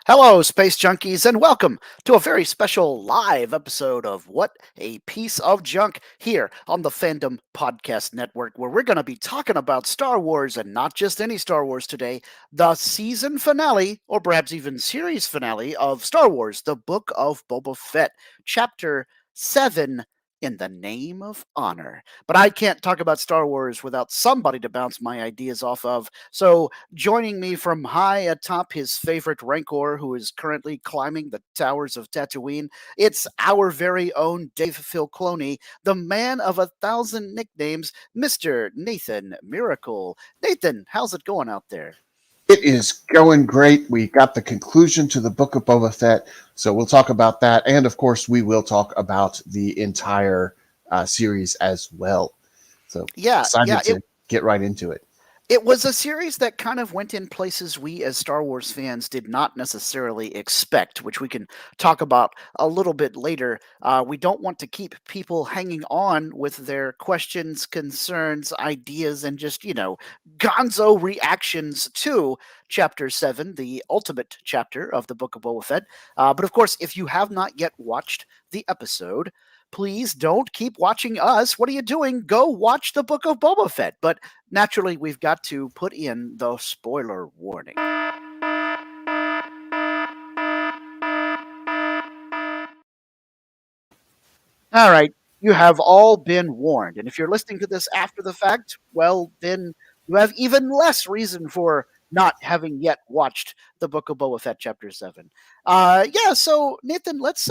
Hello, Space Junkies, and welcome to a very special live episode of What a Piece of Junk here on the Fandom Podcast Network, where we're going to be talking about Star Wars and not just any Star Wars today, the season finale, or perhaps even series finale of Star Wars, the Book of Boba Fett, Chapter 7. In the name of honor. But I can't talk about Star Wars without somebody to bounce my ideas off of. So joining me from high atop his favorite Rancor, who is currently climbing the towers of Tatooine, it's our very own Dave Filclone, the man of 1,000 nicknames, Mr. Nathan Miracle. Nathan, how's it going out there? It is going great. We got the conclusion to the Book of Boba Fett, so we'll talk about that. And of course, we will talk about the entire series as well. So Yeah, yeah, excited to get right into it. it was a series that kind of went in places we as Star Wars fans did not necessarily expect, which we can talk about a little bit later. We don't want to keep people hanging on with their questions, concerns, ideas, and just, gonzo reactions to Chapter 7, the ultimate chapter of the Book of Boba Fett. But of course, if you have not yet watched the episode, please don't keep watching us. What are you doing? Go watch the Book of Boba Fett. But naturally, we've got to put in the spoiler warning. All right, you have all been warned. And if you're listening to this after the fact, well, then you have even less reason for not having yet watched the Book of Boba Fett, Chapter 7. Yeah, so Nathan, let's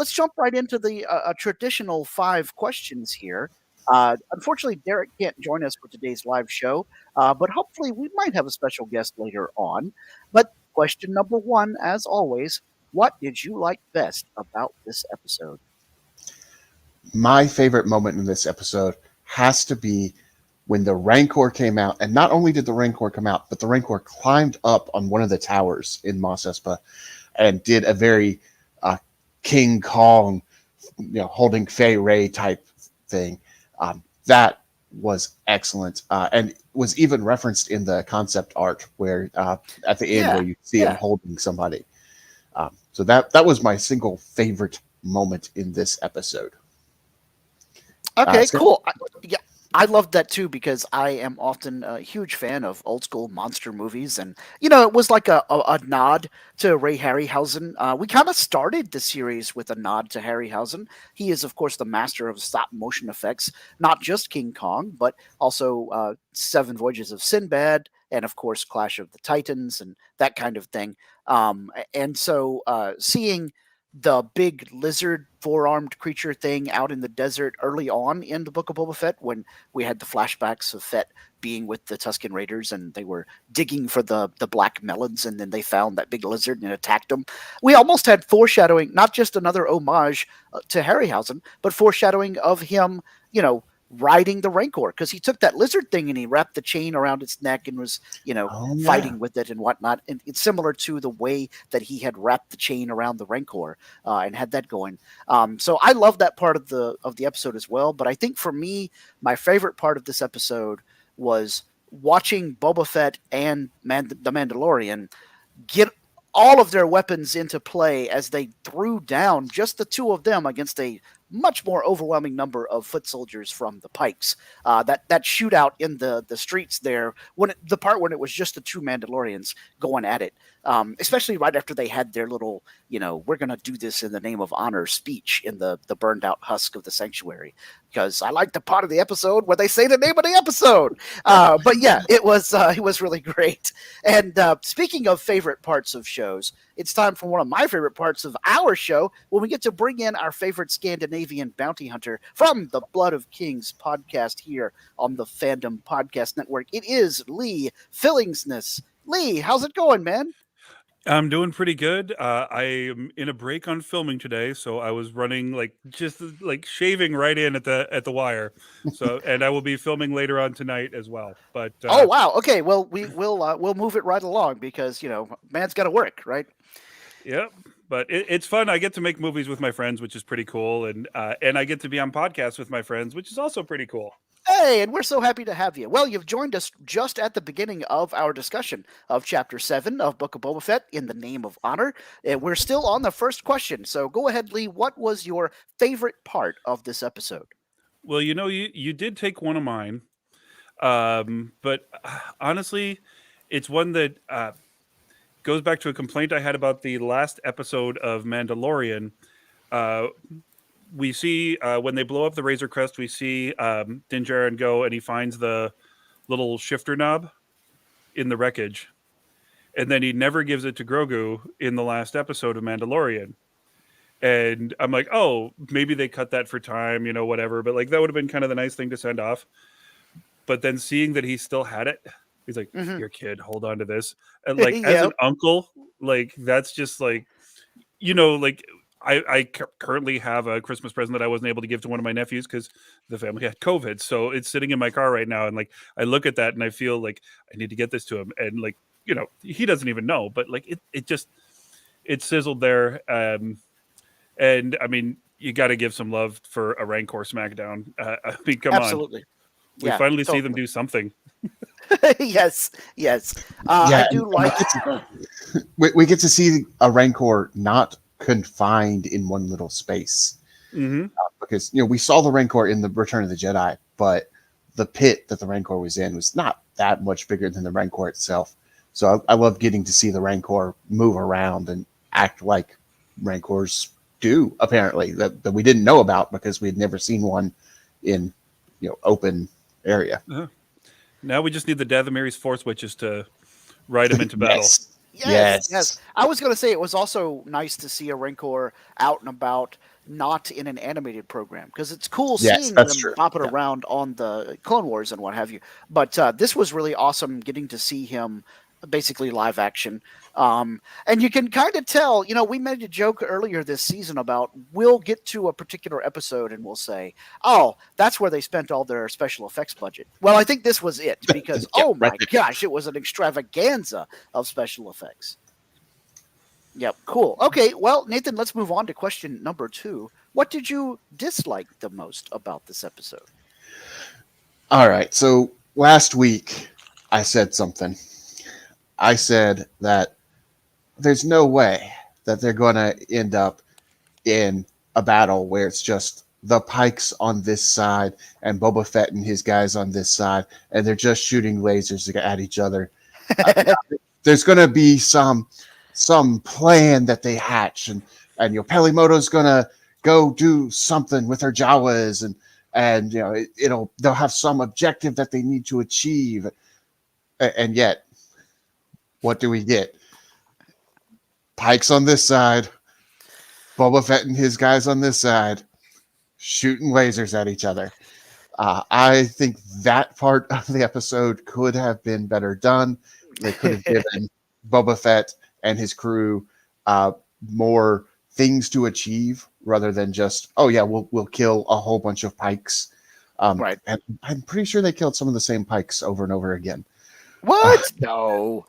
jump right into the traditional 5 questions here. Unfortunately, Derek can't join us for today's live show, but hopefully we might have a special guest later on. But question number 1, as always, what did you like best about this episode? My favorite moment in this episode has to be when the Rancor came out. And not only did the Rancor come out, but the Rancor climbed up on one of the towers in Mos Espa and did a very King Kong, holding Fey Ray type thing. That was excellent, and was even referenced in the concept art where at the end Yeah, where you see him yeah. holding somebody. So that was my single favorite moment in this episode. Okay, Scott? cool. Yeah, I love that too because I am often a huge fan of old school monster movies, and it was like a nod to Ray Harryhausen. We kind of started the series with a nod to Harryhausen. He is, of course, the master of stop motion effects, not just King Kong, but also Seven Voyages of Sinbad, and of course, Clash of the Titans, and that kind of thing. And so, seeing the big lizard four-armed creature thing out in the desert early on in the Book of Boba Fett when we had the flashbacks of Fett being with the Tusken Raiders and they were digging for the black melons and then they found that big lizard and attacked them. We almost had foreshadowing, not just another homage to Harryhausen, but foreshadowing of him, riding the Rancor because he took that lizard thing and he wrapped the chain around its neck and was, Oh yeah. fighting with it and whatnot. And it's similar to the way that he had wrapped the chain around the Rancor and had that going. So I love that part of the episode as well. But I think for me, my favorite part of this episode was watching Boba Fett and the Mandalorian get all of their weapons into play as they threw down just the two of them against a much more overwhelming number of foot soldiers from the pikes. That shootout in the streets there, the part when it was just the two Mandalorians going at it, especially right after they had their little, we're gonna do this in the name of honor speech in the burned out husk of the sanctuary. Because I like the part of the episode where they say the name of the episode. But yeah, it was really great. And speaking of favorite parts of shows, it's time for one of my favorite parts of our show when we get to bring in our favorite Scandinavian bounty hunter from the Blood of Kings podcast here on the Fandom Podcast Network. It is Lee Fillingsness. Lee, how's it going, man? I'm doing pretty good. I am in a break on filming today, so I was running like just like shaving right in at the wire. So, and I will be filming later on tonight as well. But Oh wow. Okay. Well, we'll move it right along because man's got to work, right? yep. But it's fun. I get to make movies with my friends, which is pretty cool, and I get to be on podcasts with my friends, which is also pretty cool. Hey, and we're so happy to have you. Well, you've joined us just at the beginning of our discussion of Chapter 7 of Book of Boba Fett, In the Name of Honor. And we're still on the first question. So go ahead, Lee. What was your favorite part of this episode? Well, you did take one of mine, but honestly, it's one that goes back to a complaint I had about the last episode of Mandalorian. We see when they blow up the Razor Crest, we see Din Djarin go and he finds the little shifter knob in the wreckage, and then he never gives it to Grogu in the last episode of Mandalorian. And I'm like, oh, maybe they cut that for time, whatever. But like that would have been kind of the nice thing to send off. But then seeing that he still had it, he's like, "Your kid, hold on to this." And like as an uncle, like that's just like, like I currently have a Christmas present that I wasn't able to give to one of my nephews because the family had COVID. So it's sitting in my car right now, and like I look at that and I feel like I need to get this to him. And like he doesn't even know, but like it sizzled there. And I mean, you got to give some love for a Rancor Smackdown. I mean, come Absolutely. on. We finally see them do something. yes. I do like we get to see a Rancor not confined in one little space. Because we saw the Rancor in the Return of the Jedi, but the pit that the Rancor was in was not that much bigger than the Rancor itself. So I love getting to see the Rancor move around and act like Rancors do, apparently, that we didn't know about because we had never seen one in open area. Now we just need the Dathomiri's Force Witches to ride him into battle. Yes. I was going to say it was also nice to see a Rancor out and about, not in an animated program, because it's cool seeing them bopping around on the Clone Wars and what have you. But this was really awesome getting to see him basically live action. And you can kind of tell, we made a joke earlier this season about we'll get to a particular episode and we'll say, oh, that's where they spent all their special effects budget. Well, I think this was it because, oh my gosh, it was an extravaganza of special effects. Yep, cool. Okay, well, Nathan, let's move on to question number 2. What did you dislike the most about this episode? All right, so last week I said something. I said that there's no way that they're going to end up in a battle where it's just the Pikes on this side and Boba Fett and his guys on this side, and they're just shooting lasers at each other. There's going to be some plan that they hatch, and Pelimoto's going to go do something with her Jawas, and they'll have some objective that they need to achieve, and yet, what do we get? Pikes on this side, Boba Fett and his guys on this side, shooting lasers at each other. I think that part of the episode could have been better done. They could have given Boba Fett and his crew more things to achieve rather than just, we'll kill a whole bunch of Pikes. Right. And I'm pretty sure they killed some of the same Pikes over and over again. What? No.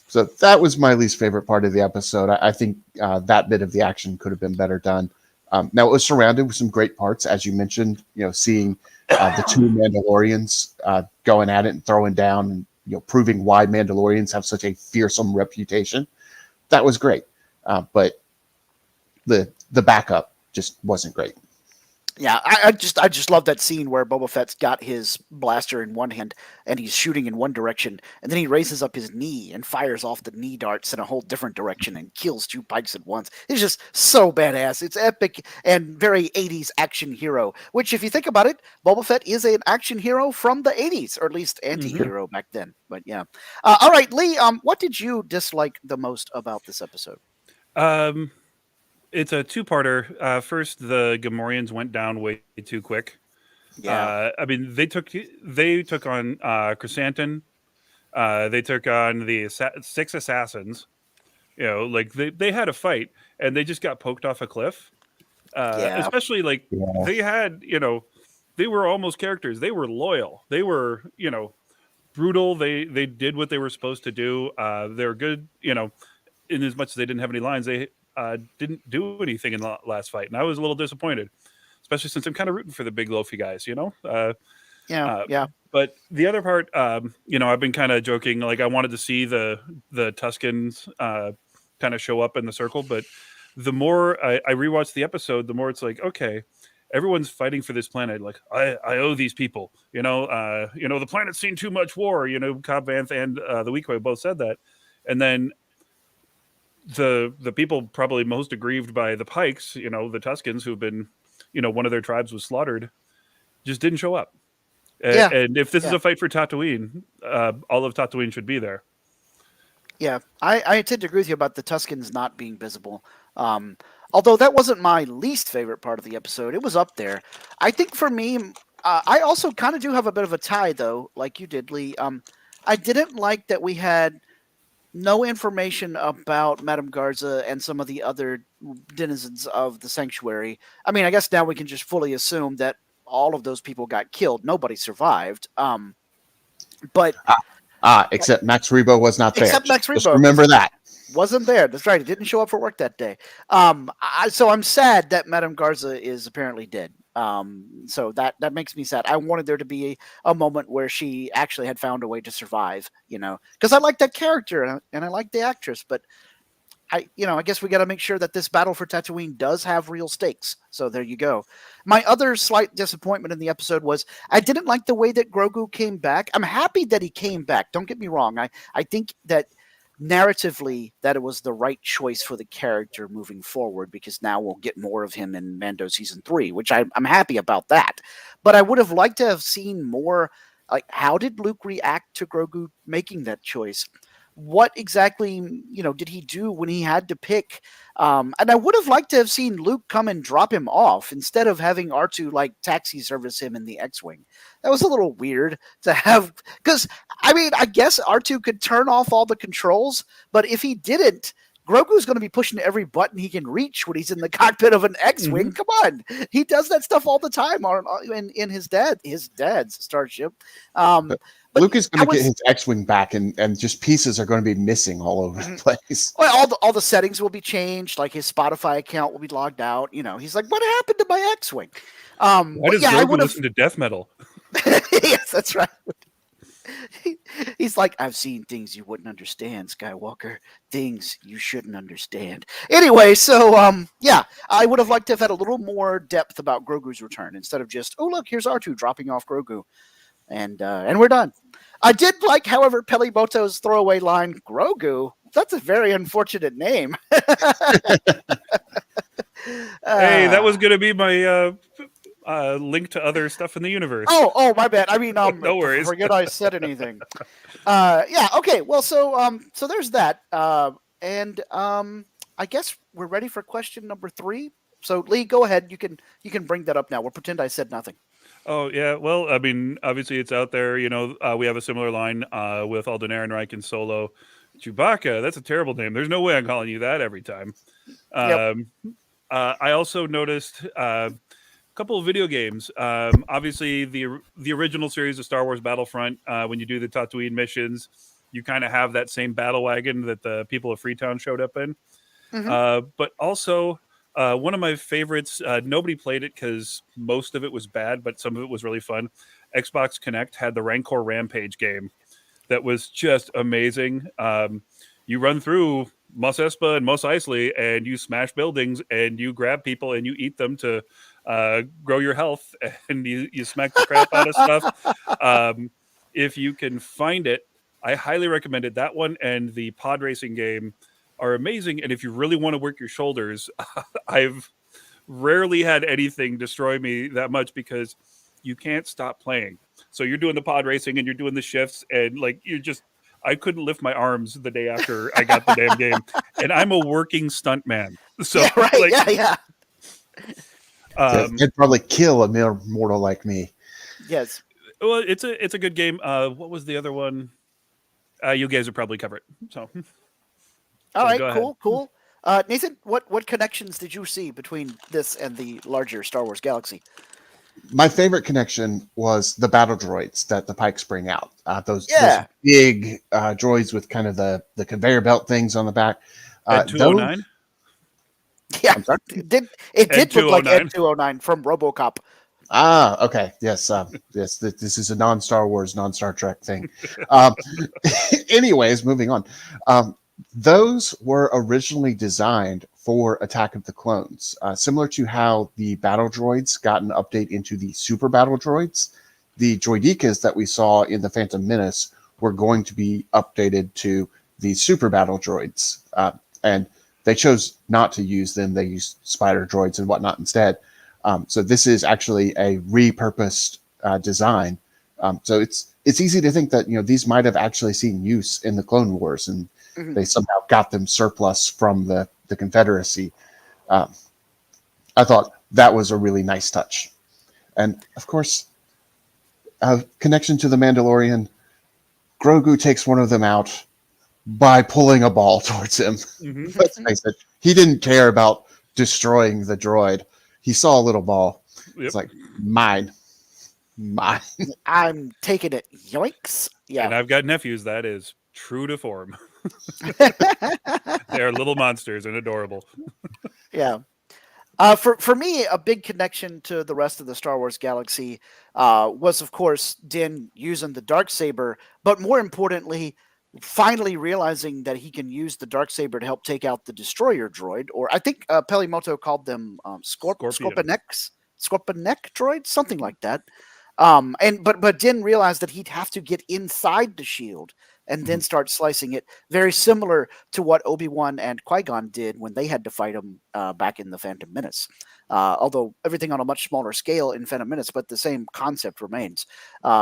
So that was my least favorite part of the episode. I think that bit of the action could have been better done. Now, it was surrounded with some great parts, as you mentioned, seeing the two Mandalorians going at it and throwing down and, proving why Mandalorians have such a fearsome reputation. That was great. But the backup just wasn't great. Yeah, I just love that scene where Boba Fett's got his blaster in one hand and he's shooting in one direction, and then he raises up his knee and fires off the knee darts in a whole different direction and kills 2 Pikes at once. It's just so badass. It's epic and very 80s action hero, which if you think about it, Boba Fett is an action hero from the 80s, or at least anti-hero back then. But yeah. All right, Lee, what did you dislike the most about this episode? It's a 2-parter. First, the Gamorreans went down way too quick. Yeah. I mean, they took on Chrysanthemum. They took on the 6 assassins. Like they had a fight and they just got poked off a cliff. Especially they had, they were almost characters. They were loyal. They were, brutal. They did what they were supposed to do. They're good. in as much as they didn't have any lines, they didn't do anything in the last fight, and I was a little disappointed, especially since I'm kind of rooting for the big loafy guys, Yeah. But the other part, I've been kind of joking, like I wanted to see the Tuskens kind of show up in the circle, but the more I rewatched the episode, the more it's like, okay, everyone's fighting for this planet. Like I owe these people, the planet's seen too much war. Cobb Vanth and the Weequay both said that, and then the people probably most aggrieved by the Pikes, the Tuskens, who've been, one of their tribes was slaughtered, just didn't show up. Yeah. And if this is a fight for Tatooine, all of Tatooine should be there. Yeah, I tend to agree with you about the Tuskens not being visible. Although that wasn't my least favorite part of the episode. It was up there. I think for me, I also kind of do have a bit of a tie, though, like you did, Lee. I didn't like that we had no information about Madame Garza and some of the other denizens of the sanctuary. I mean, I guess now we can just fully assume that all of those people got killed. Nobody survived. But except Max Rebo was not there. Except Max Rebo. Just remember that. Wasn't there. That's right. He didn't show up for work that day. So I'm sad that Madame Garza is apparently dead. So that makes me sad. I wanted there to be a moment where she actually had found a way to survive, because I like that character and I like the actress, but I guess we got to make sure that this battle for Tatooine does have real stakes. So there you go. My other slight disappointment in the episode was I didn't like the way that Grogu came back. I'm happy that he came back. Don't get me wrong. I think that narratively that it was the right choice for the character moving forward, because now we'll get more of him in Mando season 3, which I'm happy about that. But I would have liked to have seen more, like, how did Luke react to Grogu making that choice? What exactly, did he do when he had to pick? And I would have liked to have seen Luke come and drop him off instead of having R2 like taxi service him in the X-Wing. That was a little weird to have, because I guess R2 could turn off all the controls, but if he didn't, Grogu's going to be pushing every button he can reach when he's in the cockpit of an X-Wing. Come on, he does that stuff all the time in his dad's starship. But Luke is going to get his X-Wing back, and just pieces are going to be missing all over the place. Well, all the settings will be changed. Like his Spotify account will be logged out. He's like, "What happened to my X-Wing?" Why does Grogu listen to death metal? Yes, that's right. He's like, "I've seen things you wouldn't understand, Skywalker. Things you shouldn't understand." Anyway, so I would have liked to have had a little more depth about Grogu's return instead of just, "Oh, look, here's R2 dropping off Grogu." And we're done. I did like, however, Peli Boto's throwaway line, "Grogu? That's a very unfortunate name." Hey, that was going to be my link to other stuff in the universe. Oh, my bad. I mean, no worries. Forget I said anything. Okay. Well, so there's that. And I guess we're ready for question number 3. So Lee, go ahead. You can bring that up now. We'll pretend I said nothing. Oh, yeah. Well, I mean, obviously it's out there. We have a similar line with Alden Ehrenreich and Solo. Chewbacca, that's a terrible name. There's no way I'm calling you that every time. Yep. I also noticed a couple of video games. Obviously, the original series of Star Wars Battlefront, when you do the Tatooine missions, you kind of have that same battle wagon that the people of Freetown showed up in. But also... one of my favorites, nobody played it because most of it was bad, but some of it was really fun. Xbox Connect had the Rancor Rampage game that was just amazing. You run through Mos Espa and Mos Eisley, and you smash buildings, and you grab people, and you eat them to grow your health, and you smack the crap out of stuff. If you can find it, I highly recommend it. That one and the pod racing game are amazing, and if you really want to work your shoulders, I've rarely had anything destroy me that much because you can't stop playing. So you're doing the pod racing and you're doing the shifts, and I couldn't lift my arms the day after I got the damn game, and I'm a working stunt man. So yeah, right. It'd probably kill a mere mortal like me. Yes. Well, it's a good game. What was the other one? You guys would probably cover it. So. All right, cool. Nathan, what connections did you see between this and the larger Star Wars galaxy? My favorite connection was the battle droids that the Pikes bring out. Those big droids with kind of the conveyor belt things on the back. Ed Those, 209? Yeah, I'm sorry. it did look like Ed Ed 209 from RoboCop. Okay. Yes. Yes. This is a non-Star Wars, non-Star Trek thing. Um, anyways, moving on. Um, those were originally designed for Attack of the Clones, similar to how the battle droids got an update into the super battle droids. The droidekas that we saw in the Phantom Menace were going to be updated to the super battle droids, and they chose not to use them. They used spider droids and whatnot instead. So this is actually a repurposed design. So it's easy to think that these might have actually seen use in the Clone Wars, and Mhm. they somehow got them surplus from the Confederacy. Um, I thought that was a really nice touch, and of course, connection to the Mandalorian. Grogu takes one of them out by pulling a ball towards him. hmm Let's face it, he didn't care about destroying the droid. He saw a little ball. Yep. It's like, mine. I'm taking it. Yoinks. Yeah. And I've got nephews. That is true to form. They are little monsters and adorable. Yeah. For me, a big connection to the rest of the Star Wars galaxy was, of course, Din using the darksaber, but more importantly, finally realizing that he can use the darksaber to help take out the destroyer droid, or I think Pelimoto called them Scorpion. Scorpineck droids, something like that. But Din realized that he'd have to get inside the shield and then start slicing it, very similar to what Obi-Wan and Qui-Gon did when they had to fight him back in the Phantom Menace. Although everything on a much smaller scale in Phantom Menace, but the same concept remains.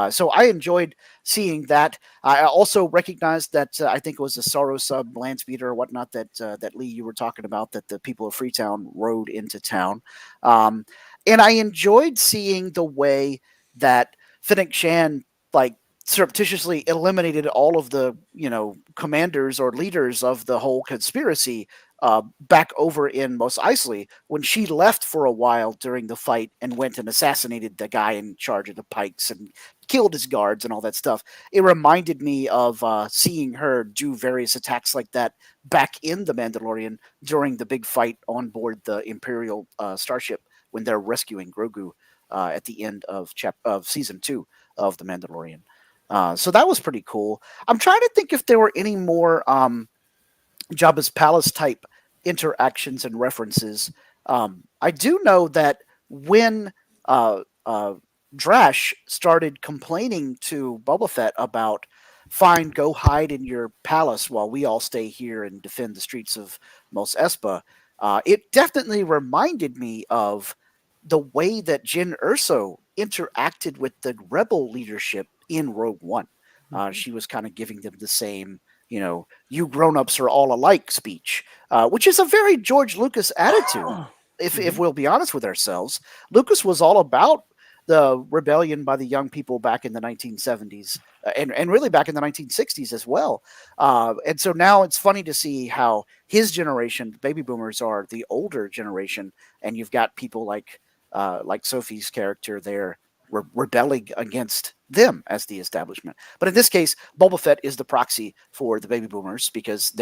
So I enjoyed seeing that. I also recognized that I think it was a Sorrow sub, Lance Beater, or whatnot that Lee you were talking about, that the people of Freetown rode into town. And I enjoyed seeing the way that Fennec Shan like surreptitiously eliminated all of the commanders or leaders of the whole conspiracy back over in Mos Eisley when she left for a while during the fight and went and assassinated the guy in charge of the Pikes and killed his guards and all that stuff. It reminded me of seeing her do various attacks like that back in The Mandalorian during the big fight on board the Imperial starship when they're rescuing Grogu at the end of season 2 of The Mandalorian. So that was pretty cool. I'm trying to think if there were any more Jabba's palace type interactions and references. I do know that when Drash started complaining to Boba Fett about, fine, go hide in your palace while we all stay here and defend the streets of Mos Espa, it definitely reminded me of the way that Jyn Erso interacted with the rebel leadership in Rogue One. She was kind of giving them the same, you grown-ups are all alike speech, which is a very George Lucas attitude. If we'll be honest with ourselves, Lucas was all about the rebellion by the young people back in the 1970s and really back in the 1960s as well. And so now it's funny to see how his generation, baby boomers, are the older generation, and you've got people like Sophie's character there rebelling against them as the establishment. But in this case, Boba Fett is the proxy for the baby boomers because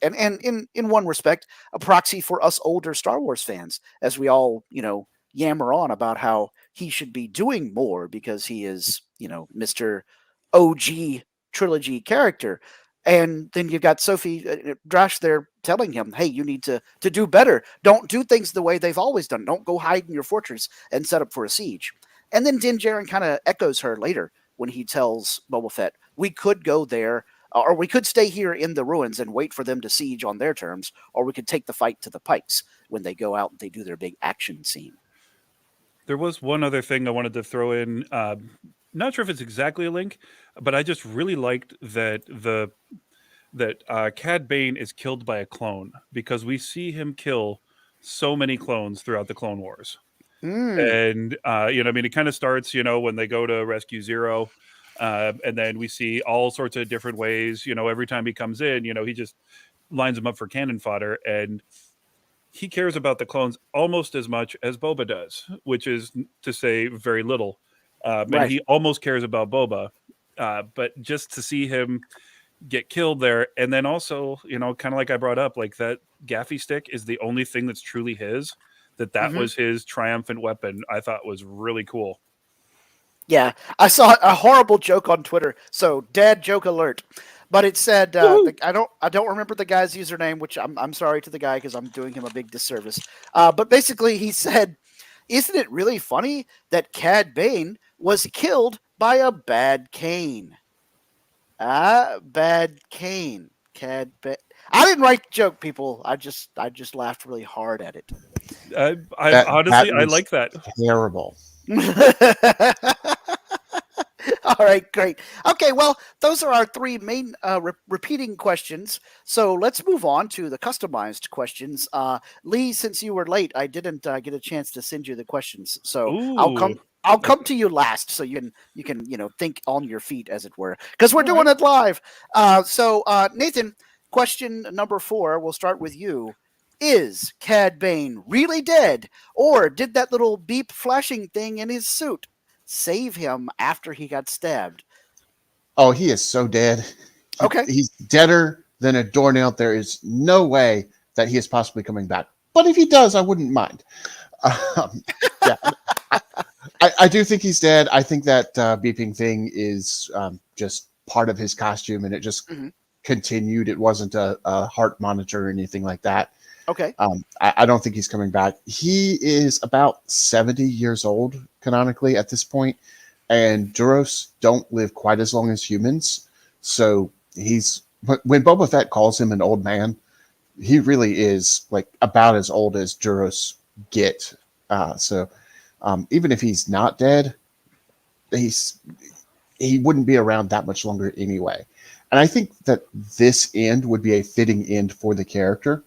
and in one respect, a proxy for us older Star Wars fans, as we all, yammer on about how he should be doing more because he is, Mr. OG trilogy character. And then you've got Sophie Drash there telling him, hey, you need to do better. Don't do things the way they've always done. Don't go hide in your fortress and set up for a siege. And then Din Djarin kind of echoes her later when he tells Boba Fett, we could go there, or we could stay here in the ruins and wait for them to siege on their terms, or we could take the fight to the Pikes when they go out and they do their big action scene. There was one other thing I wanted to throw in. Not sure if it's exactly a link, but I just really liked that Cad Bane is killed by a clone, because we see him kill so many clones throughout the Clone Wars. And it kind of starts when they go to rescue Zero, and then we see all sorts of different ways. Every time he comes in, he just lines them up for cannon fodder, and he cares about the clones almost as much as Boba does, which is to say very little. And Right. he almost cares about Boba, but just to see him get killed there. And then also, kind of like I brought up, like that gaffy stick is the only thing that's truly his. That Mhm. was his triumphant weapon. I thought was really cool. Yeah, I saw a horrible joke on Twitter. So, dad joke alert. But it said I don't remember the guy's username, which I'm sorry to the guy because I'm doing him a big disservice. But basically, he said, "Isn't it really funny that Cad Bane was killed by a bad cane?" Bad cane. Cad. I didn't write the joke, people. I just laughed really hard at it. I That honestly, I was like that. terrible. All right, great. Okay, well, those are our three main repeating questions. So let's move on to the customized questions. Lee, since you were late, I didn't get a chance to send you the questions, so I'll Ooh, come. I'll come to you last, so you can think on your feet, as it were, because we're all right. doing it live. Nathan, question number 4. We'll start with you. Is Cad Bane really dead, or did that little beep flashing thing in his suit save him after he got stabbed? Oh, he is so dead. Okay. He's deader than a doornail. There is no way that he is possibly coming back. But if he does, I wouldn't mind. Um, yeah, I do think he's dead. I think that beeping thing is just part of his costume, and it just Hmm. continued. It wasn't a heart monitor or anything like that. Okay. I don't think he's coming back. He is about 70 years old canonically at this point, and Duros don't live quite as long as humans. So when Boba Fett calls him an old man, he really is like about as old as Duros get. Even if he's not dead, he wouldn't be around that much longer anyway. And I think that this end would be a fitting end for the character.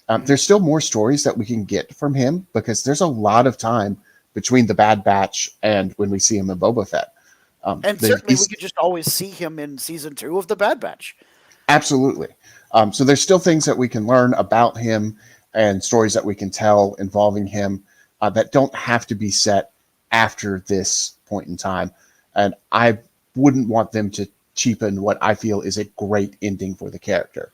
Mhm. There's still more stories that we can get from him because there's a lot of time between the Bad Batch and when we see him in Boba Fett. And certainly we could just always see him in season 2 of The Bad Batch. Absolutely. So there's still things that we can learn about him and stories that we can tell involving him that don't have to be set after this point in time. And I wouldn't want them to cheapen what I feel is a great ending for the character.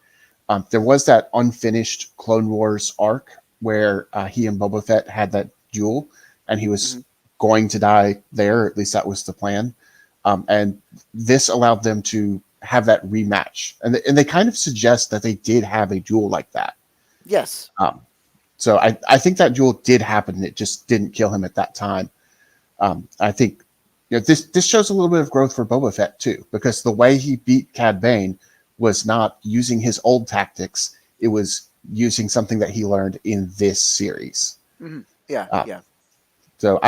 There was that unfinished Clone Wars arc where he and Boba Fett had that duel, and he was Hmm. going to die there. At least that was the plan. And this allowed them to have that rematch, and they kind of suggest that they did have a duel like that. Yes. So I think that duel did happen. It just didn't kill him at that time. I think this shows a little bit of growth for Boba Fett too, because the way he beat Cad Bane was not using his old tactics; it was using something that he learned in this series. Hmm. Yeah. Uh, Yeah. so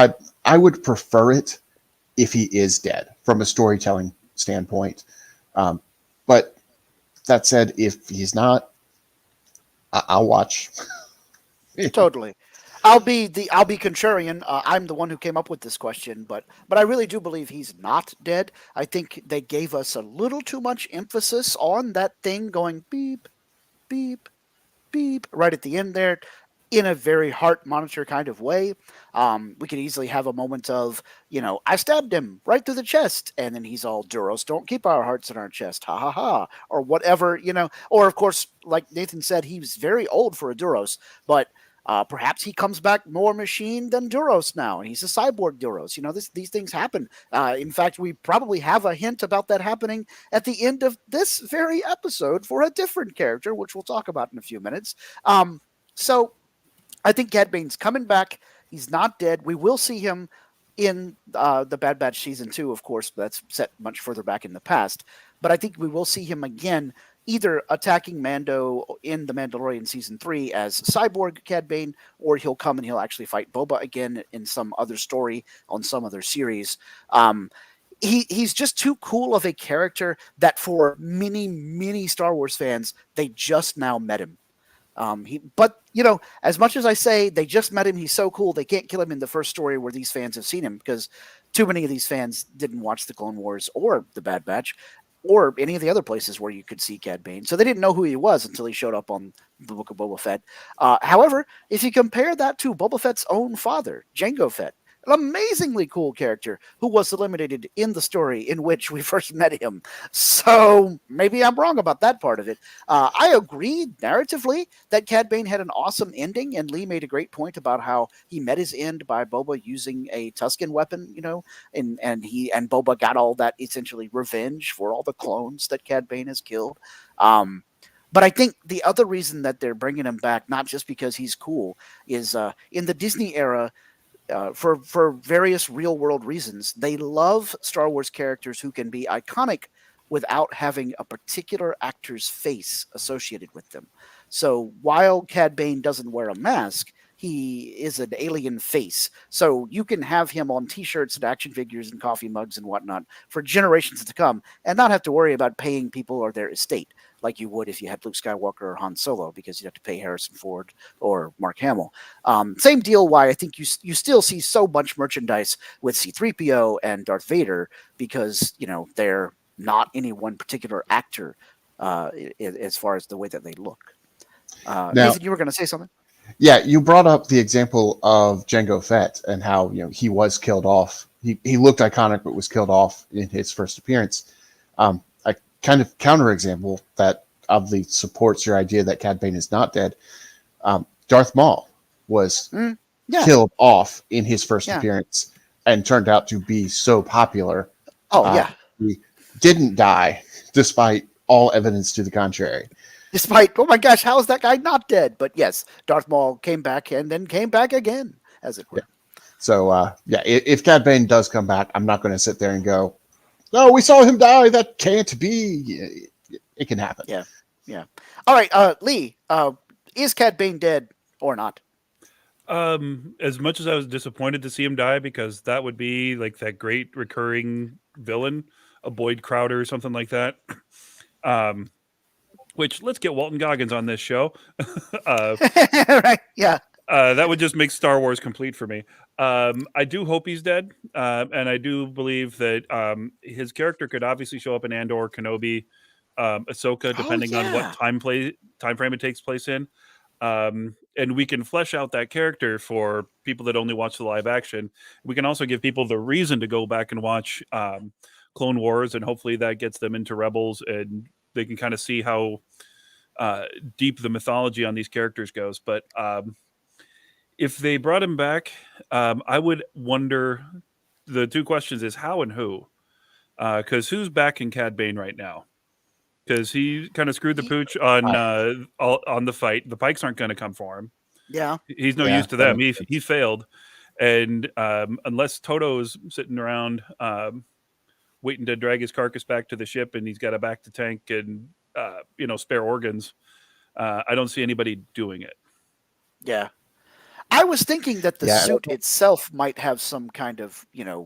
I would prefer it if he is dead from a storytelling standpoint. But that said, if he's not, I'll watch. Totally. I'll be contrarian. I'm the one who came up with this question, but I really do believe he's not dead. I think they gave us a little too much emphasis on that thing going beep, beep, beep right at the end there, in a very heart monitor kind of way. We could easily have a moment of, I stabbed him right through the chest, and then he's all, Duros don't keep our hearts in our chest, ha ha ha, or whatever, Or of course, like Nathan said, he's very old for a Duros, but perhaps he comes back more machine than Duros now, and he's a cyborg Duros. These things happen. In fact, we probably have a hint about that happening at the end of this very episode for a different character, which we'll talk about in a few minutes. So I think Cad Bane's coming back. He's not dead. We will see him in the Bad Batch season 2, of course. But that's set much further back in the past. But I think we will see him again, either attacking Mando in the Mandalorian season 3 as Cyborg Cad Bane, or he'll come and he'll actually fight Boba again in some other story on some other series. He's just too cool of a character that for many Star Wars fans, they just now met him. But as much as I say they just met him, he's so cool they can't kill him in the first story where these fans have seen him, because too many of these fans didn't watch the Clone Wars or the Bad Batch or any of the other places where you could see Cad Bane, so they didn't know who he was until he showed up on the Book of Boba Fett. However, if you compare that to Boba Fett's own father, Jango Fett, An amazingly cool character who was eliminated in the story in which we first met him. So maybe I'm wrong about that part of it. I agree narratively that Cad Bane had an awesome ending, and Lee made a great point about how he met his end by Boba using a Tusken weapon, and Boba got all that essentially revenge for all the clones that Cad Bane has killed. But I think the other reason that they're bringing him back, not just because he's cool, is in the Disney era, for various real world reasons, they love Star Wars characters who can be iconic without having a particular actor's face associated with them. So while Cad Bane doesn't wear a mask, he is an alien face. So you can have him on T-shirts and action figures and coffee mugs and whatnot for generations to come, and not have to worry about paying people or their estate like you would if you had Luke Skywalker or Han Solo, because you'd have to pay Harrison Ford or Mark Hamill. Same deal why I think you still see so much merchandise with C-3PO and Darth Vader, because, they're not any one particular actor as far as the way that they look. Now, Nathan, you were going to say something? yeah, you brought up the example of Jango Fett and how he was killed off. He looked iconic, but was killed off in his first appearance. A kind of counterexample that obviously supports your idea that Cad Bane is not dead. Darth Maul was killed off in his first appearance and turned out to be so popular. He didn't die, despite all evidence to the contrary. Despite, oh my gosh, how is that guy not dead? But yes, Darth Maul came back and then came back again, as it were. Yeah. So, if Cad Bane does come back, I'm not going to sit there and go, "No, we saw him die. That can't be." It can happen. Yeah. All right, Lee, is Cad Bane dead or not? As much as I was disappointed to see him die, because that would be like that great recurring villain, a Boyd Crowder or something like that. Which, let's get Walton Goggins on this show. Right? Yeah. That would just make Star Wars complete for me. I do hope he's dead, and I do believe that his character could obviously show up in Andor, Kenobi, Ahsoka, depending on what time frame it takes place in. And we can flesh out that character for people that only watch the live action. We can also give people the reason to go back and watch Clone Wars, and hopefully that gets them into Rebels, and they can kind of see how deep the mythology on these characters goes. But if they brought him back, I would wonder, the two questions is how and who. Because who's backing Cad Bane right now? Because he kind of screwed the pooch on the fight. The Pikes aren't going to come for him. Yeah. He's no use to them. He failed. And unless Toto's sitting around waiting to drag his carcass back to the ship, and he's got a back to tank and spare organs, I don't see anybody doing it. Yeah. I was thinking that the suit itself might have some kind of,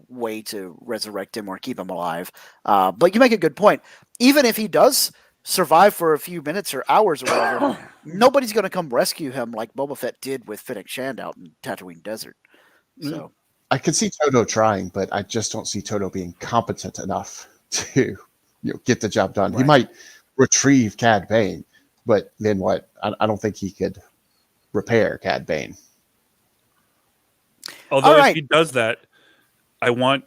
way to resurrect him or keep him alive. But you make a good point. Even if he does survive for a few minutes or hours or whatever, nobody's going to come rescue him like Boba Fett did with Fennec Shand out in Tatooine Desert. So I could see Toto trying, but I just don't see Toto being competent enough to get the job done. Right. He might retrieve Cad Bane, but then what? I don't think he could repair Cad Bane. Although if he does that, I want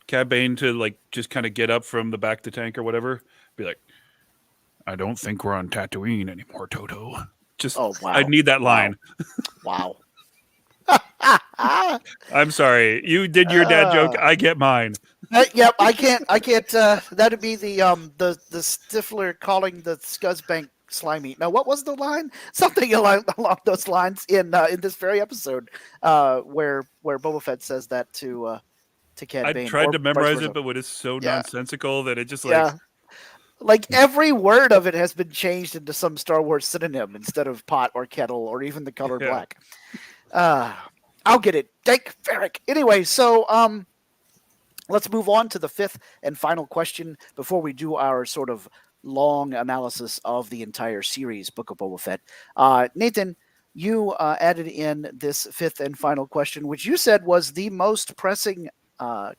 Cad Bane to just kind of get up from the back to tank or whatever, be like, "I don't think we're on Tatooine anymore, Toto." I need that line. Wow. I'm sorry. You did your dad joke. I get mine. Yep, I can't. That'd be the Stifler calling the Scuzzbank slimy. Now, what was the line? Something along those lines in this very episode, where Boba Fett says that to Cad Bane. I tried to memorize it, but it is so nonsensical that it just every word of it has been changed into some Star Wars synonym instead of pot or kettle or even the color black. I'll get it. Dank Ferrick. Anyway, so let's move on to the fifth and final question before we do our sort of long analysis of the entire series, Book of Boba Fett. Nathan, you added in this fifth and final question, which you said was the most pressing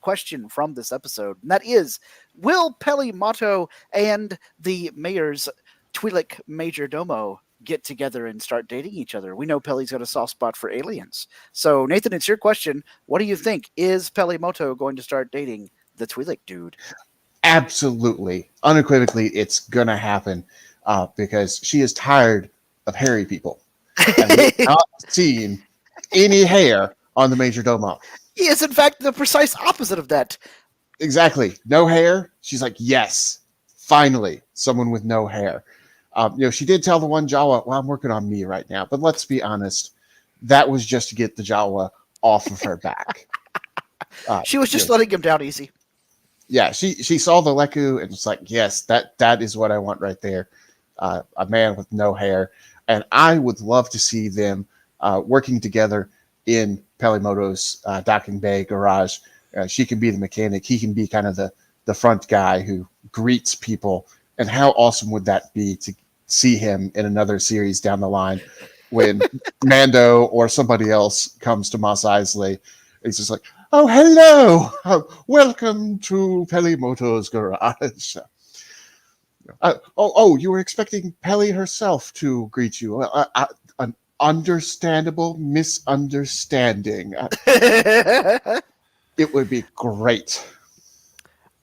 question from this episode, and that is, will Peli Motto and the mayor's Twi'lek major domo get together and start dating each other. We know Peli's got a soft spot for aliens. So, Nathan, it's your question. What do you think? Is Peli Motto going to start dating the Twi'lek dude? Absolutely, unequivocally, it's gonna happen because she is tired of hairy people, and we have not seen any hair on the major domo. He is, in fact, the precise opposite of that. Exactly, no hair. She's like, yes, finally, someone with no hair. She did tell the one Jawa, "Well, I'm working on me right now," but let's be honest, that was just to get the Jawa off of her back. She was just letting him down easy. Yeah, she saw the Leku and it's like, yes, that is what I want right there. A man with no hair. And I would love to see them working together in Pelimoto's docking bay garage. She can be the mechanic. He can be kind of the front guy who greets people. And how awesome would that be to see him in another series down the line when Mando or somebody else comes to Mos Eisley? He's just like, "Oh, hello! Welcome to Pelimoto's garage." You were expecting Peli herself to greet you. An understandable misunderstanding. It would be great.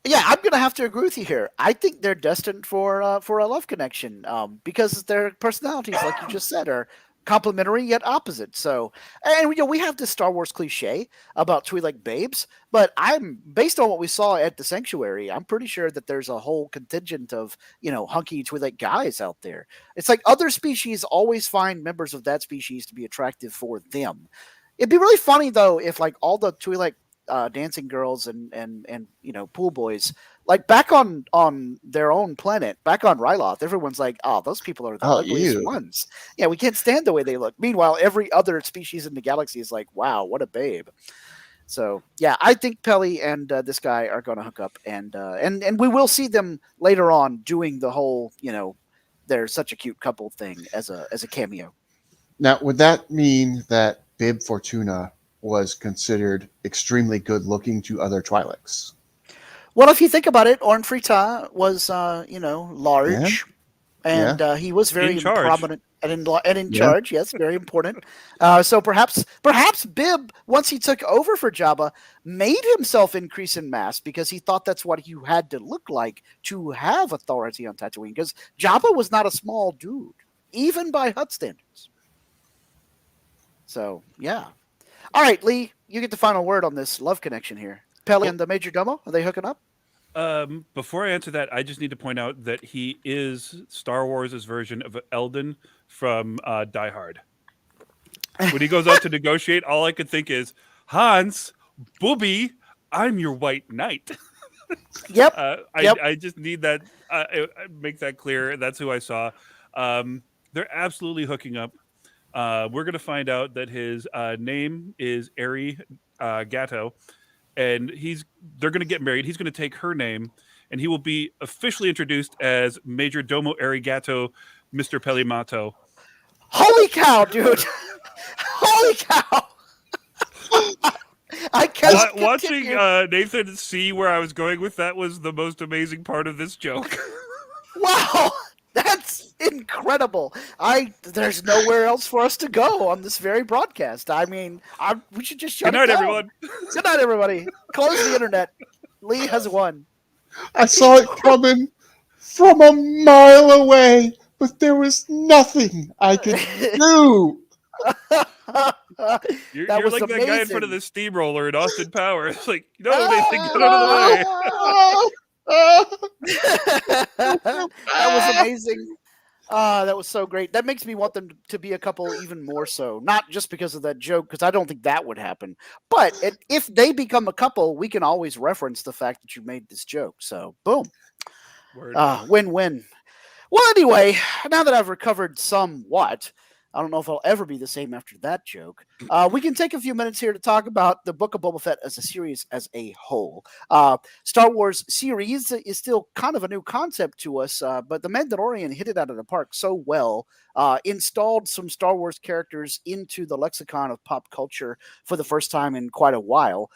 Yeah, I'm gonna have to agree with you here. I think they're destined for a love connection, because their personalities, like you just said, are complementary yet opposite. So, and we have this Star Wars cliche about Twi'lek babes, but I'm based on what we saw at the Sanctuary. I'm pretty sure that there's a whole contingent of hunky Twi'lek guys out there. It's like other species always find members of that species to be attractive for them. It'd be really funny though if like all the Twi'lek dancing girls and pool boys, like back on their own planet, back on Ryloth, everyone's like, "Oh, those people are the ugliest ones. Yeah, we can't stand the way they look." Meanwhile, every other species in the galaxy is like, "Wow, what a babe." So yeah, I think Peli and this guy are going to hook up, and we will see them later on doing the whole they're such a cute couple thing as a cameo. Now, would that mean that Bib Fortuna was considered extremely good looking to other Twi'leks? Well, if you think about it, Orn Frita was, large, and he was very prominent and in charge. Yes, very important. So perhaps Bib, once he took over for Jabba, made himself increase in mass because he thought that's what he had to look like to have authority on Tatooine. Because Jabba was not a small dude, even by Hutt standards. So yeah. All right, Lee, you get the final word on this love connection here. Peli and the Major Domo, are they hooking up? Before I answer that, I just need to point out that he is Star Wars' version of Eldon from Die Hard. When he goes out to negotiate, all I could think is, "Hans, Booby, I'm your white knight." Yep. I just need that. Make that clear. That's who I saw. They're absolutely hooking up. We're going to find out that his name is Ari Gatto, and they're going to get married. He's going to take her name, and he will be officially introduced as Major Domo Arigato, Mr. Pelimato. Holy cow, dude! Holy cow! I can't. Watching Nathan see where I was going with that was the most amazing part of this joke. Wow! That's incredible. There's nowhere else for us to go on this very broadcast. I mean, we should just shut it down. Good night, everyone. Good night, everybody. Close the internet. Lee has won. I saw it coming from a mile away, but there was nothing I could do. You're like that guy in front of the steamroller in Austin Powers. Like, Nathan, get out of the way. That was amazing. That was so great. That makes me want them to be a couple even more so. Not just because of that joke, because I don't think that would happen. But if they become a couple, we can always reference the fact that you made this joke. So, boom. Win-win. Well, anyway, now that I've recovered somewhat, I don't know if I'll ever be the same after that joke. We can take a few minutes here to talk about the Book of Boba Fett as a series as a whole. Star Wars series is still kind of a new concept to us, but The Mandalorian hit it out of the park so well, installed some Star Wars characters into the lexicon of pop culture for the first time in quite a while.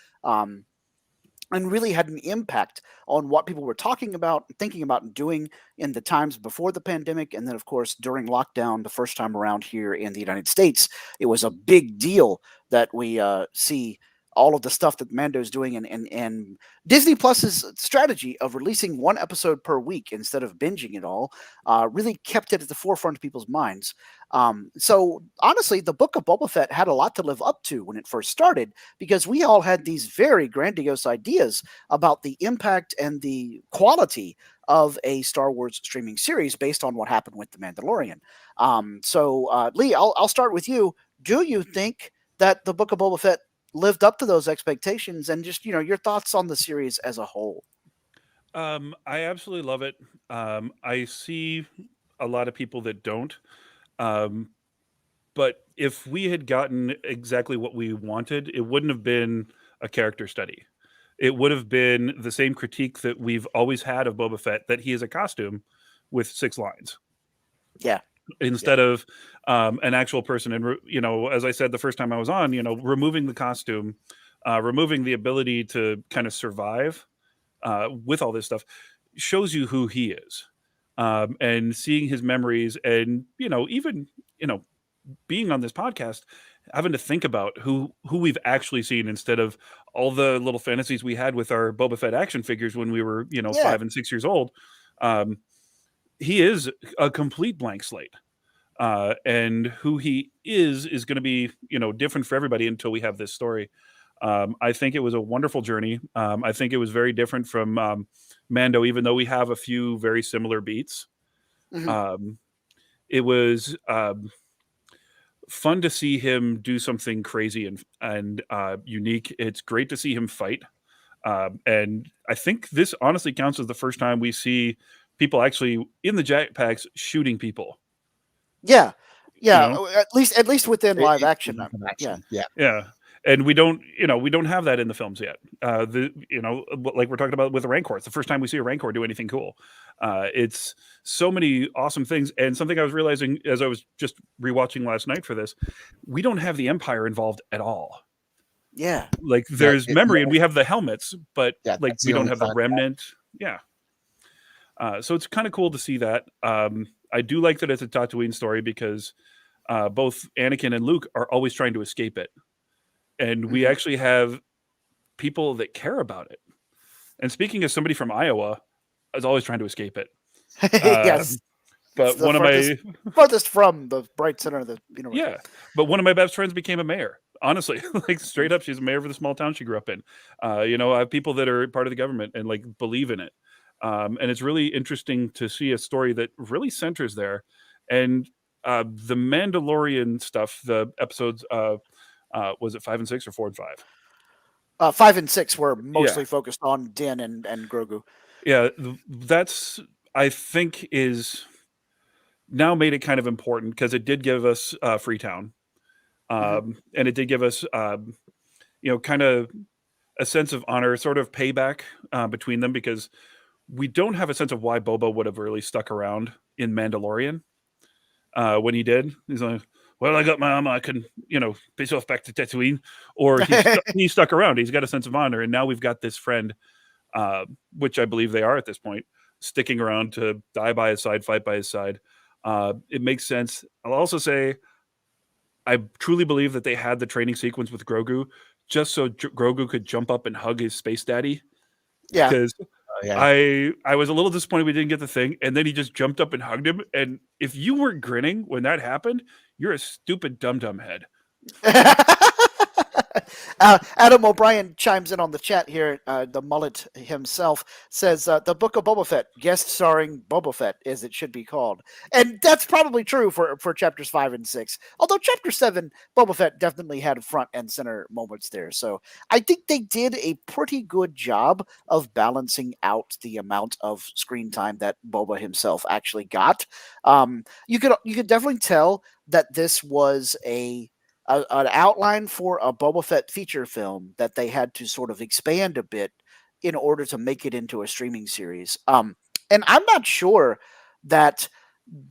and really had an impact on what people were talking about, thinking about, and doing in the times before the pandemic. And then, of course, during lockdown, the first time around here in the United States, it was a big deal that we see all of the stuff that Mando's doing, and Disney Plus's strategy of releasing one episode per week instead of binging it all really kept it at the forefront of people's minds. So honestly, the Book of Boba Fett had a lot to live up to when it first started, because we all had these very grandiose ideas about the impact and the quality of a Star Wars streaming series based on what happened with The Mandalorian. Lee, I'll start with you. Do you think that the Book of Boba Fett lived up to those expectations, and just your thoughts on the series as a whole? I absolutely love it. I see a lot of people that don't. Um, but if we had gotten exactly what we wanted, it wouldn't have been a character study. It would have been the same critique that we've always had of Boba Fett, that he is a costume with 6 lines Yeah, instead of an actual person. And as I said the first time I was on, removing the costume, removing the ability to kind of survive with all this stuff, shows you who he is. And seeing his memories, and even being on this podcast, having to think about who we've actually seen, instead of all the little fantasies we had with our Boba Fett action figures when we were yeah, 5 and 6 years old. He is a complete blank slate. And who he is going to be different for everybody until we have this story. I think it was a wonderful journey. I think it was very different from Mando, even though we have a few very similar beats. mhm. It was fun to see him do something crazy and unique. It's great to see him fight. And I think this honestly counts as the first time we see people actually in the jetpacks shooting people. Yeah, You yeah. know? At least within live In action. live Yeah, action. Yeah. Yeah. And we don't have that in the films yet. Like we're talking about with the Rancor. It's the first time we see a Rancor do anything cool. It's so many awesome things. And something I was realizing as I was just rewatching last night for this, we don't have the Empire involved at all. yeah. Like there's memory and we have the helmets, but Yeah, like that's we the don't only have the time. remnant. Yeah. So it's kind of cool to see that. I do like that it's a Tatooine story, because both Anakin and Luke are always trying to escape it. And we Mhm. actually have people that care about it. And speaking as somebody from Iowa, I was always trying to escape it. Yes, it's But the one of my farthest from the bright center of the universe. yeah, but one of my best friends became a mayor. Honestly, like straight up, she's a mayor of the small town she grew up in. I have people that are part of the government and like believe in it. And it's really interesting to see a story that really centers there. And the Mandalorian stuff, the episodes, was it 5 and 6 or 4 and 5? 5 and 6 were Yeah, mostly focused on Din and Grogu. yeah. That's, I think, is now made it kind of important, because it did give us Freetown, Mhm. and it did give us kind of a sense of honor, sort of payback between them, because we don't have a sense of why Boba would have really stuck around in Mandalorian when he did. He's like, well, I got my armor, I can piss off back to Tatooine. Or he stuck around. He's got a sense of honor, and now we've got this friend, which I believe they are at this point, sticking around to die by his side, fight by his side. It makes sense. I'll also say I truly believe that they had the training sequence with Grogu just so Grogu could jump up and hug his space daddy, Yeah. because Yeah. I was a little disappointed we didn't get the thing, and then he just jumped up and hugged him. And if you weren't grinning when that happened, you're a stupid dum-dum head. Adam O'Brien chimes in on the chat here. The mullet himself says, the Book of Boba Fett, guest starring Boba Fett, as it should be called. And that's probably true for chapters 5 and 6. Although chapter 7, Boba Fett definitely had front and center moments there. So I think they did a pretty good job of balancing out the amount of screen time that Boba himself actually got. You could definitely tell that this was an outline for a Boba Fett feature film that they had to sort of expand a bit in order to make it into a streaming series. And I'm not sure that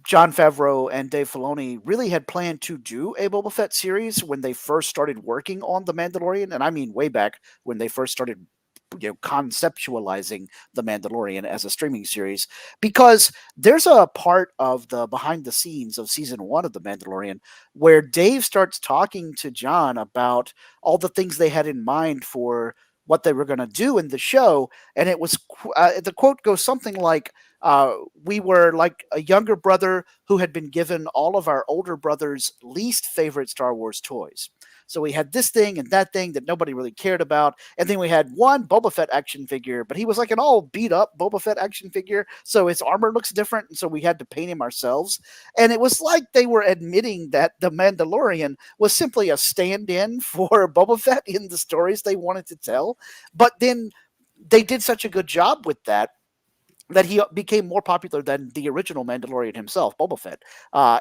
Jon Favreau and Dave Filoni really had planned to do a Boba Fett series when they first started working on The Mandalorian, and I mean way back when they first started conceptualizing the Mandalorian as a streaming series, because there's a part of the behind the scenes of season 1 of the Mandalorian where Dave starts talking to John about all the things they had in mind for what they were going to do in the show, and it was the quote goes something like, we were like a younger brother who had been given all of our older brother's least favorite Star Wars toys. So we had this thing and that thing that nobody really cared about. And then we had one Boba Fett action figure, but he was like an all beat up Boba Fett action figure. So his armor looks different. And so we had to paint him ourselves. And it was like they were admitting that the Mandalorian was simply a stand in for Boba Fett in the stories they wanted to tell. But then they did such a good job with that he became more popular than the original Mandalorian himself, Boba Fett.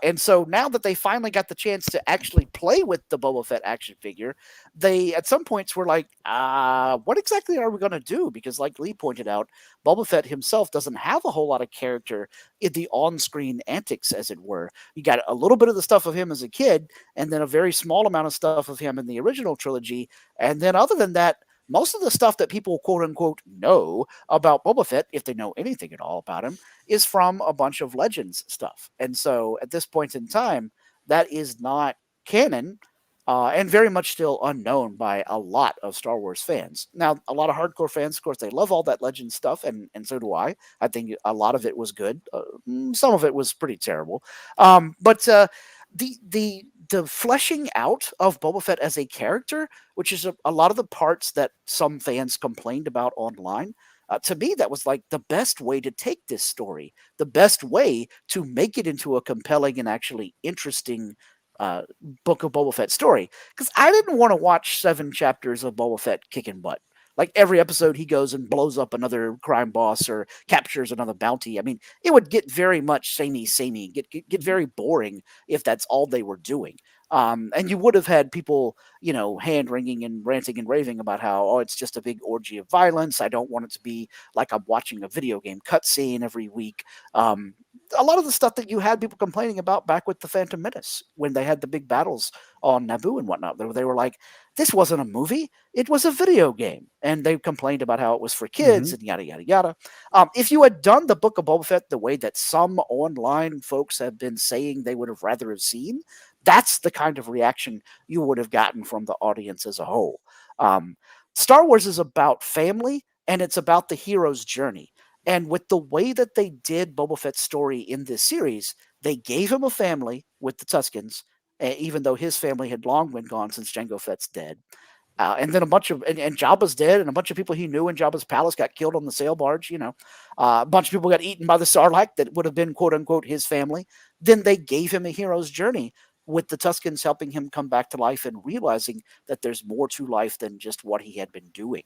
And so now that they finally got the chance to actually play with the Boba Fett action figure, they at some points were like, what exactly are we going to do? Because like Lee pointed out, Boba Fett himself doesn't have a whole lot of character in the on-screen antics, as it were. You got a little bit of the stuff of him as a kid, and then a very small amount of stuff of him in the original trilogy. And then other than that, most of the stuff that people quote unquote know about Boba Fett, if they know anything at all about him, is from a bunch of Legends stuff. And so at this point in time, that is not canon, and very much still unknown by a lot of Star Wars fans. Now, a lot of hardcore fans, of course, they love all that Legends stuff, and so do I. I think a lot of it was good. Some of it was pretty terrible. But the fleshing out of Boba Fett as a character, which is a lot of the parts that some fans complained about online. To me, that was like the best way to take this story, the best way to make it into a compelling and actually interesting Book of Boba Fett story. Because I didn't want to watch 7 chapters of Boba Fett kicking butt. Like every episode, he goes and blows up another crime boss or captures another bounty. I mean, it would get very much samey, get very boring if that's all they were doing. And you would have had people, hand wringing and ranting and raving about how, oh, it's just a big orgy of violence. I don't want it to be like I'm watching a video game cutscene every week. A lot of the stuff that you had people complaining about back with the Phantom Menace when they had the big battles on Naboo and whatnot. They were like, this wasn't a movie, it was a video game. And they complained about how it was for kids and yada, yada, yada. If you had done the Book of Boba Fett the way that some online folks have been saying they would have rather have seen, that's the kind of reaction you would have gotten from the audience as a whole. Star Wars is about family, and it's about the hero's journey. And with the way that they did Boba Fett's story in this series, they gave him a family with the Tuskens, even though his family had long been gone since Jango Fett's dead. And then a bunch of and Jabba's dead, and a bunch of people he knew in Jabba's palace got killed on the sail barge. A bunch of people got eaten by the Sarlacc that would have been quote unquote his family. Then they gave him a hero's journey with the Tuskens helping him come back to life and realizing that there's more to life than just what he had been doing.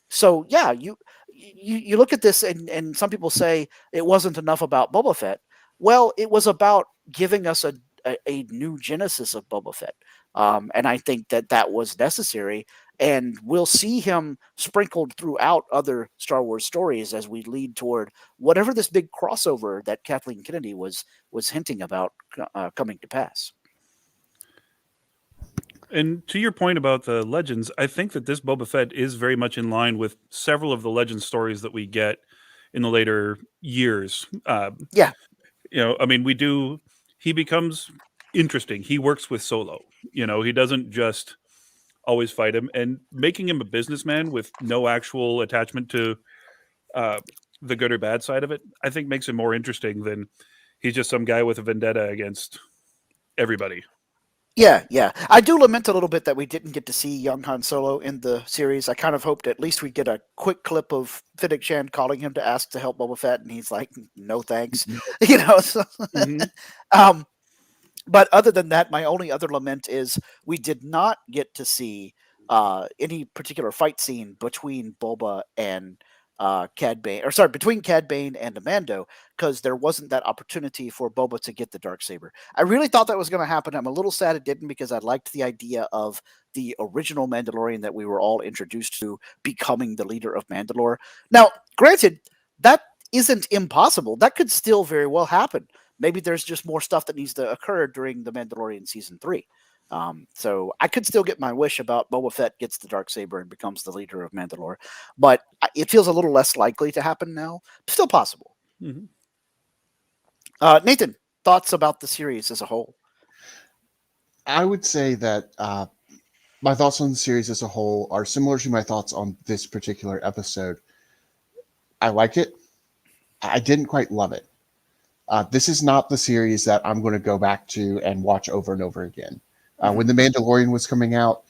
So yeah, you look at this and some people say it wasn't enough about Boba Fett. Well, it was about giving us a new genesis of Boba Fett. And I think that was necessary. And we'll see him sprinkled throughout other Star Wars stories as we lead toward whatever this big crossover that Kathleen Kennedy was hinting about coming to pass. And to your point about the Legends, I think that this Boba Fett is very much in line with several of the Legend stories that we get in the later years. Yeah. He becomes interesting. He works with Solo. He doesn't just always fight him, and making him a businessman with no actual attachment to the good or bad side of it, I think makes him more interesting than he's just some guy with a vendetta against everybody. Yeah. I do lament a little bit that we didn't get to see young Han Solo in the series. I kind of hoped at least we'd get a quick clip of Fennec Shand calling him to ask to help Boba Fett, and he's like, no thanks. So, but other than that, my only other lament is we did not get to see any particular fight scene between Boba and Cad Bane, between Cad Bane and Mando, because there wasn't that opportunity for Boba to get the Darksaber. I really thought that was going to happen. I'm a little sad it didn't, because I liked the idea of the original Mandalorian that we were all introduced to becoming the leader of Mandalore. Now, granted, that isn't impossible. That could still very well happen. Maybe there's just more stuff that needs to occur during the Mandalorian season 3. So I could still get my wish about Boba Fett gets the dark saber and becomes the leader of Mandalore, but it feels a little less likely to happen now. Still possible. Mhm. Nathan, thoughts about the series as a whole? I would say that my thoughts on the series as a whole are similar to my thoughts on this particular episode. I liked it. I didn't quite love it. This is not the series that I'm going to go back to and watch over and over again. When The Mandalorian was coming out,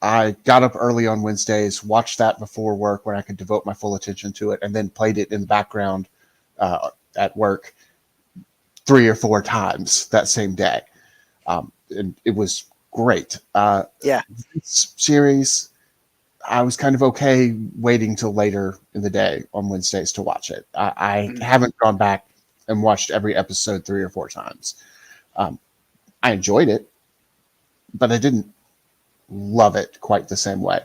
I got up early on Wednesdays, watched that before work where I could devote my full attention to it, and then played it in the background at work 3 or 4 times that same day. And it was great. Yeah. This series, I was kind of okay waiting till later in the day on Wednesdays to watch it. I haven't gone back and watched every episode 3 or 4 times. I enjoyed it, but I didn't love it quite the same way.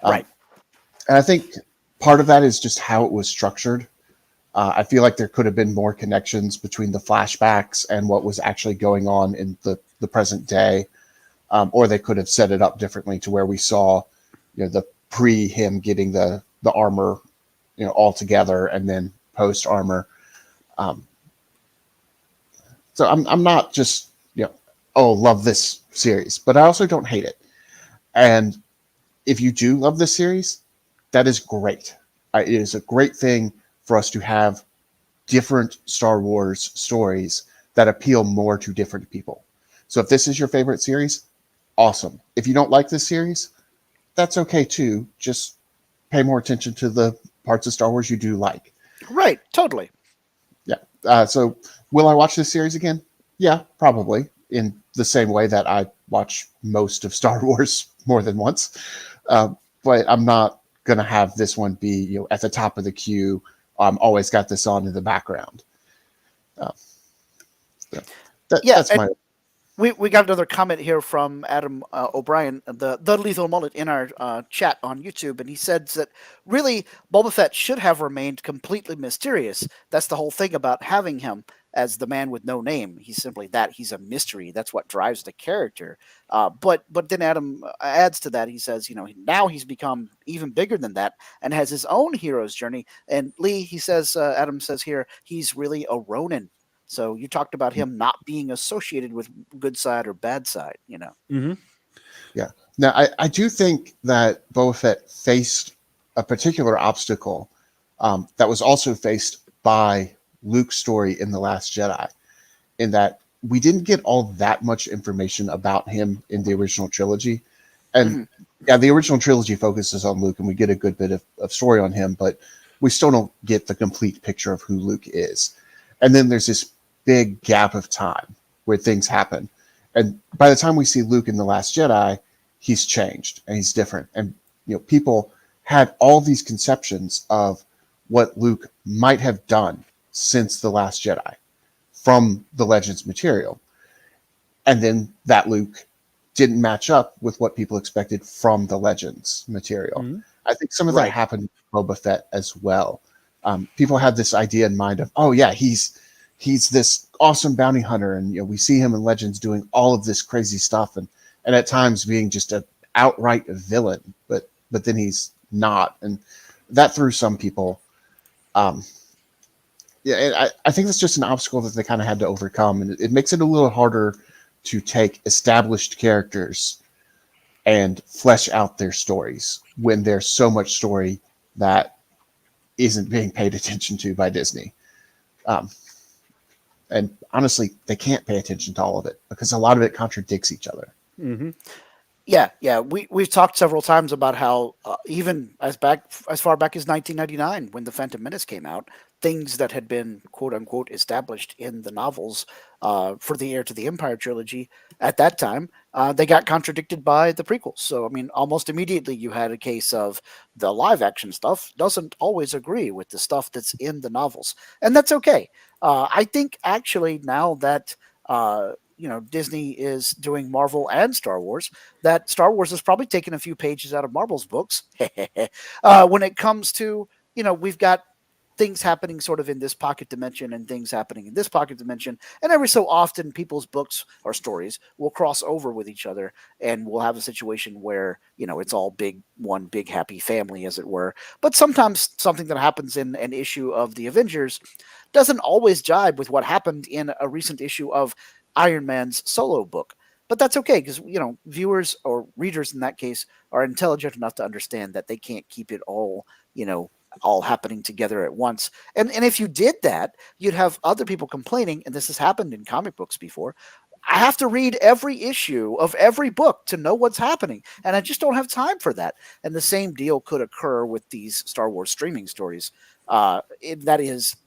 Right. And I think part of that is just how it was structured. I feel like there could have been more connections between the flashbacks and what was actually going on in the present day. Or they could have set it up differently to where we saw, the pre him getting the armor, all together, and then post armor. So I'm not just love this series, but I also don't hate it. And if you do love this series, that is great. It is a great thing for us to have different Star Wars stories that appeal more to different people. So if this is your favorite series, awesome. If you don't like this series, that's okay too. Just pay more attention to the parts of Star Wars you do like. Right. Totally. Yeah. So will I watch this series again? Yeah, probably. In the same way that I watch most of Star Wars more than once. But I'm not going to have this one be at the top of the queue. I'm always got this on in the background. That's my... We got another comment here from Adam O'Brien, the Lethal Mullet, in our chat on YouTube, and he said that really Boba Fett should have remained completely mysterious. That's the whole thing about having him as the man with no name. He's simply that. He's a mystery. That's what drives the character. But then Adam adds to that. He says, now he's become even bigger than that and has his own hero's journey. And Lee, he says, Adam says here, he's really a Ronin. So you talked about him not being associated with good side or bad side, Mm-hmm. Yeah. Now, I do think that Boba Fett faced a particular obstacle that was also faced by Luke's story in The Last Jedi, in that we didn't get all that much information about him in the original trilogy. And yeah, the original trilogy focuses on Luke, and we get a good bit of story on him, but we still don't get the complete picture of who Luke is. And then there's this big gap of time where things happen. And by the time we see Luke in The Last Jedi, he's changed and he's different. And, people had all these conceptions of what Luke might have done since The Last Jedi from the Legends material. And then that Luke didn't match up with what people expected from the Legends material. Mm-hmm. I think some of that happened with Boba Fett as well. People had this idea in mind of, oh yeah, he's this awesome bounty hunter, and we see him in Legends doing all of this crazy stuff, and at times being just an outright villain, but then he's not, and that threw some people. I think that's just an obstacle that they kind of had to overcome, and it makes it a little harder to take established characters and flesh out their stories when there's so much story that isn't being paid attention to by Disney. And honestly, they can't pay attention to all of it because a lot of it contradicts each other. Mm-hmm. Yeah. We've talked several times about how even as far back as 1999, when the Phantom Menace came out, things that had been quote unquote established in the novels for the Heir to the Empire trilogy at that time, they got contradicted by the prequels. So I mean, almost immediately you had a case of the live action stuff doesn't always agree with the stuff that's in the novels, and that's okay. I think actually now that Disney is doing Marvel and Star Wars, that Star Wars has probably taken a few pages out of Marvel's books when it comes to, we've got things happening sort of in this pocket dimension and things happening in this pocket dimension. And every so often, people's books or stories will cross over with each other, and we'll have a situation where, it's all one big happy family, as it were. But sometimes something that happens in an issue of the Avengers doesn't always jibe with what happened in a recent issue of Iron Man's solo book. But that's okay, because, viewers or readers in that case are intelligent enough to understand that they can't keep it all, all happening together at once. And if you did that, you'd have other people complaining, and this has happened in comic books before. I have to read every issue of every book to know what's happening, and I just don't have time for that. And the same deal could occur with these Star Wars streaming stories. That is,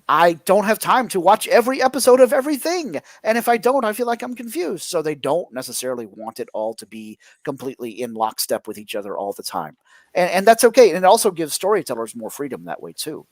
I don't have time to watch every episode of everything. And if I don't, I feel like I'm confused. So they don't necessarily want it all to be completely in lockstep with each other all the time. And that's okay. And it also gives storytellers more freedom that way too.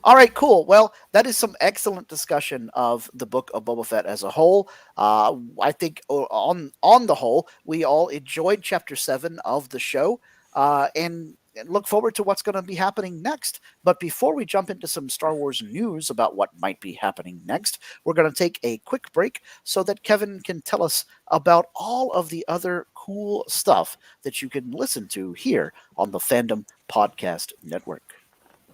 All right, cool. Well, that is some excellent discussion of the Book of Boba Fett as a whole. I think on the whole, we all enjoyed Chapter 7 of the show. And look forward to what's going to be happening next. But before we jump into some Star Wars news about what might be happening next, we're going to take a quick break so that Kevin can tell us about all of the other cool stuff that you can listen to here on the Fandom Podcast Network.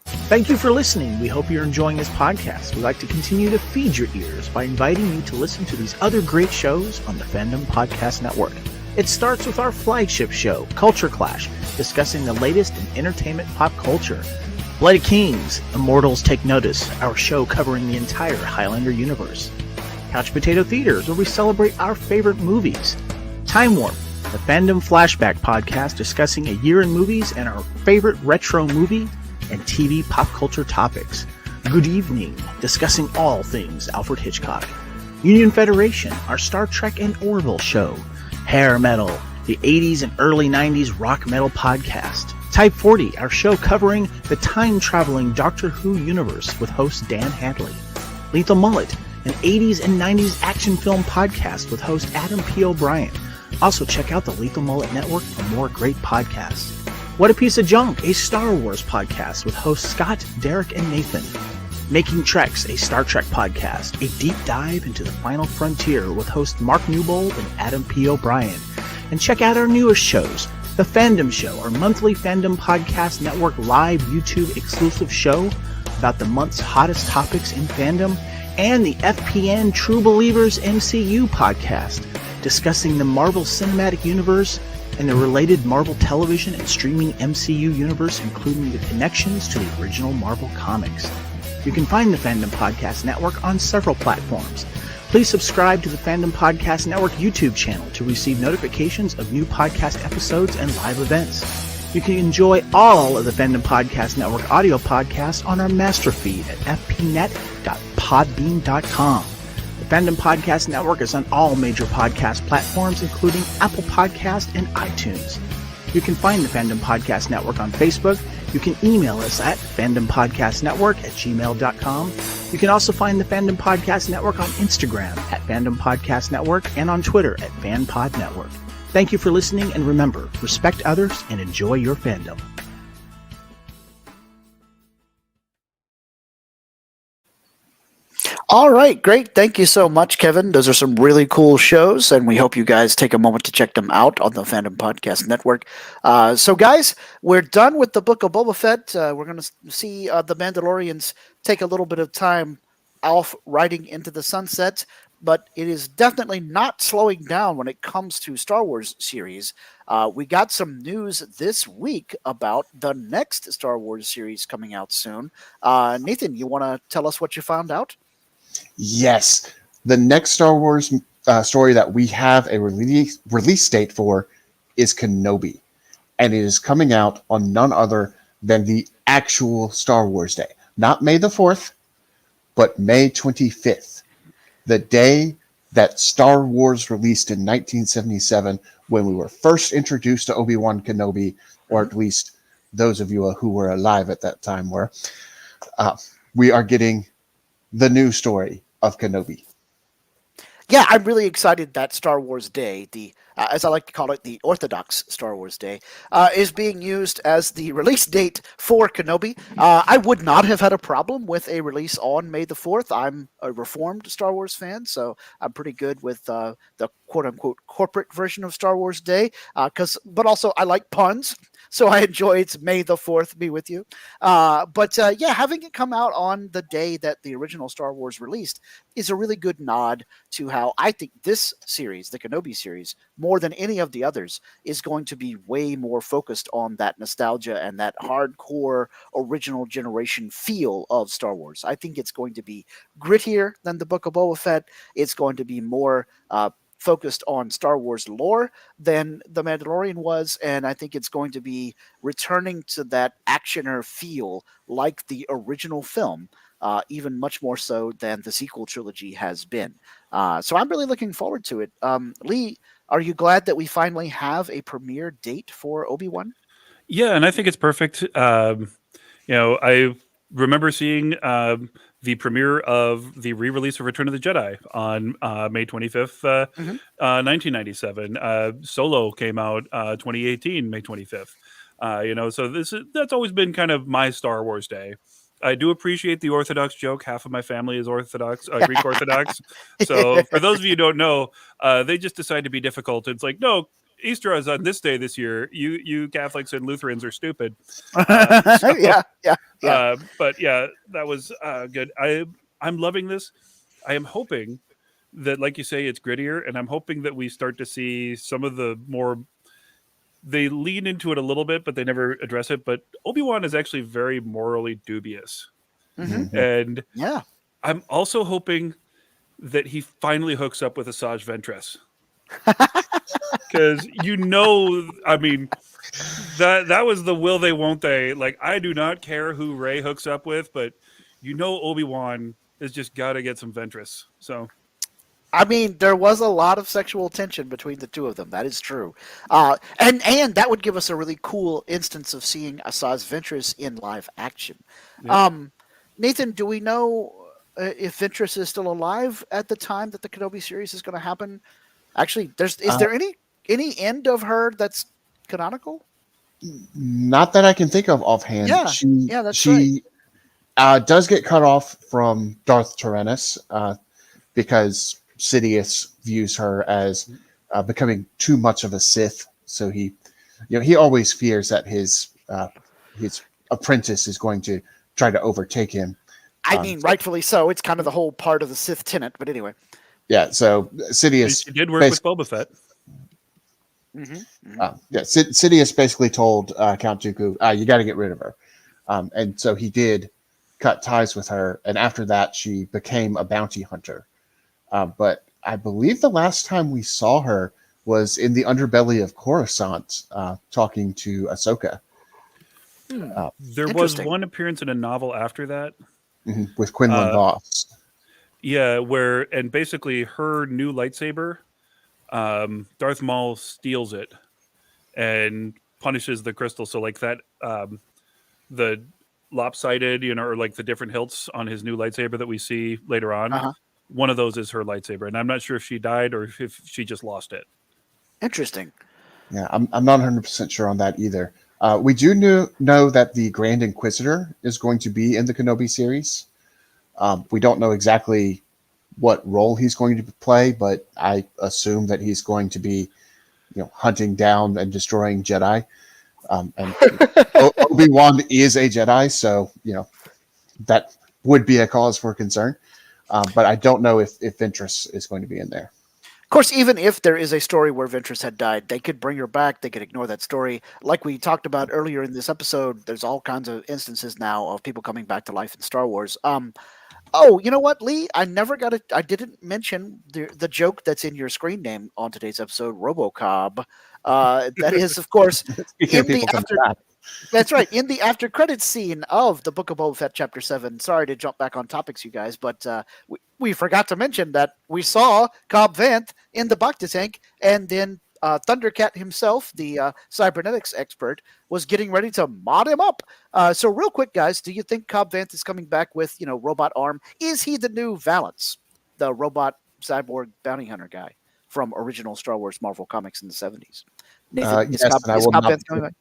Thank you for listening. We hope you're enjoying this podcast. We'd like to continue to feed your ears by inviting you to listen to these other great shows on the Fandom Podcast Network. It starts with our flagship show, Culture Clash, discussing the latest in entertainment pop culture. Bloody Kings, Immortals Take Notice, our show covering the entire Highlander universe. Couch Potato Theaters, where we celebrate our favorite movies. Time Warp, the Fandom Flashback podcast discussing a year in movies and our favorite retro movie and TV pop culture topics. Good Evening, discussing all things Alfred Hitchcock. Union Federation, our Star Trek and Orville show. Hair Metal, the 80s and early 90s rock metal podcast. Type 40, our show covering the time-traveling Doctor Who universe with host Dan Hadley. Lethal Mullet, an 80s and 90s action film podcast with host Adam P. O'Brien. Also check out the Lethal Mullet Network for more great podcasts. What a Piece of Junk, a Star Wars podcast with hosts Scott, Derek, and Nathan. Making Treks, a Star Trek podcast, a deep dive into the final frontier with host Mark Newbold and Adam P. O'Brien. And check out our newest shows, The Fandom Show, our monthly Fandom Podcast Network live YouTube exclusive show about the month's hottest topics in fandom, and the FPN True Believers MCU podcast, discussing the Marvel Cinematic Universe and the related Marvel television and streaming MCU universe, including the connections to the original Marvel comics. You can find the Fandom Podcast Network on several platforms. Please subscribe to the Fandom Podcast Network YouTube channel to receive notifications of new podcast episodes and live events. You can enjoy all of the Fandom Podcast Network audio podcasts on our master feed at fpnet.podbean.com. The Fandom Podcast Network is on all major podcast platforms, including Apple Podcast and iTunes. You can find the Fandom Podcast Network on Facebook. You can email us at fandompodcastnetwork@gmail.com. You can also find the Fandom Podcast Network on Instagram at Fandom Podcast Network and on Twitter at FanPod Network. Thank you for listening, and remember, respect others and enjoy your fandom. All right, great. Thank you so much, Kevin. Those are some really cool shows, and we hope you guys take a moment to check them out on the Fandom Podcast Network. So, guys, we're done with the Book of Boba Fett. We're going to see the Mandalorians take a little bit of time off riding into the sunset, but it is definitely not slowing down when it comes to Star Wars series. We got some news this week about the next Star Wars series coming out soon. Nathan, you want to tell us what you found out? Yes. The next Star Wars story that we have a release date for is Kenobi. And it is coming out on none other than the actual Star Wars Day. Not May the 4th, but May 25th. The day that Star Wars released in 1977, when we were first introduced to Obi-Wan Kenobi, or at least those of you who were alive at that time were. We are getting the new story of Kenobi. Yeah, I'm really excited that Star Wars Day, the as I like to call it, the Orthodox Star Wars Day, is being used as the release date for Kenobi. I would not have had a problem with a release on May the 4th. I'm a reformed Star Wars fan, so I'm pretty good with the quote unquote corporate version of Star Wars Day. But also I like puns, so I enjoy it's May the 4th be with you. Yeah, having it come out on the day that the original Star Wars released is a really good nod to how I think this series, the Kenobi series, more than any of the others, is going to be way more focused on that nostalgia and that hardcore original generation feel of Star Wars. I think it's going to be grittier than the Book of Boba Fett. It's going to be more focused on Star Wars lore than The Mandalorian was, and I think it's going to be returning to that actioner feel like the original film, even much more so than the sequel trilogy has been. So I'm really looking forward to it. Lee, are you glad that we finally have a premiere date for Obi-Wan? Yeah, and I think it's perfect. I remember seeing the premiere of the re-release of Return of the Jedi on May 25th, 1997. Solo came out 2018, May 25th. So that's always been kind of my Star Wars day. I do appreciate the Orthodox joke. Half of my family is Orthodox, Greek Orthodox. So for those of you who don't know, they just decide to be difficult. It's like, no, Easter is on this day this year. You Catholics and Lutherans are stupid. Yeah. But yeah, that was good. I'm loving this. I am hoping that, like you say, it's grittier, and I'm hoping that we start to see some of the more. They lean into it a little bit, but they never address it. But Obi-Wan is actually very morally dubious, and Yeah. I'm also hoping that he finally hooks up with Asajj Ventress. Because I mean, that was the will they, won't they. Like, I do not care who Rey hooks up with, but Obi-Wan has just got to get some Ventress. So, I mean, there was a lot of sexual tension between the two of them. That is true, and that would give us a really cool instance of seeing Asajj Ventress in live action. Yeah. Nathan, do we know if Ventress is still alive at the time that the Kenobi series is going to happen? Actually, is there any end of her that's canonical? Not that I can think of offhand. Yeah, that's right. Does get cut off from Darth Tyrannus because Sidious views her as becoming too much of a Sith. So he always fears that his apprentice is going to try to overtake him. I mean, rightfully so. It's kind of the whole part of the Sith tenet. But anyway. Yeah, so Sidious he did work with Boba Fett. Sidious basically told Count Dooku, you got to get rid of her. And so he did cut ties with her. And after that, she became a bounty hunter. But I believe the last time we saw her was in the underbelly of Coruscant talking to Ahsoka. There was one appearance in a novel after that. With Quinlan Voss. Yeah, and basically her new lightsaber, Darth Maul steals it and punishes the crystal. So like that, the lopsided, or like the different hilts on his new lightsaber that we see later on. One of those is her lightsaber, and I'm not sure if she died or if she just lost it. Interesting. Yeah, I'm not 100% sure on that either. We do know that the Grand Inquisitor is going to be in the Kenobi series. We don't know exactly what role he's going to play, but I assume that he's going to be, hunting down and destroying Jedi. And Obi-Wan is a Jedi, so that would be a cause for concern. But I don't know if Ventress is going to be in there. Of course, even if there is a story where Ventress had died, they could bring her back. They could ignore that story. Like we talked about earlier in this episode, there's all kinds of instances now of people coming back to life in Star Wars. Oh, you know what, Lee? I didn't mention the joke that's in your screen name on today's episode, RoboCob. That is, of course, That's right. In the after credits scene of the Book of Boba Fett Chapter 7, sorry to jump back on topics, you guys, but we forgot to mention that we saw Cobb Vanth in the Bacta tank, and then Thundercat himself, the cybernetics expert, was getting ready to mod him up. So real quick, guys, do you think Cobb Vanth is coming back with, robot arm? Is he the new Valance, the robot cyborg bounty hunter guy? from original Star Wars Marvel comics in the 70s. Nathan, Yes, and I is will Cobb not. Vanth coming back?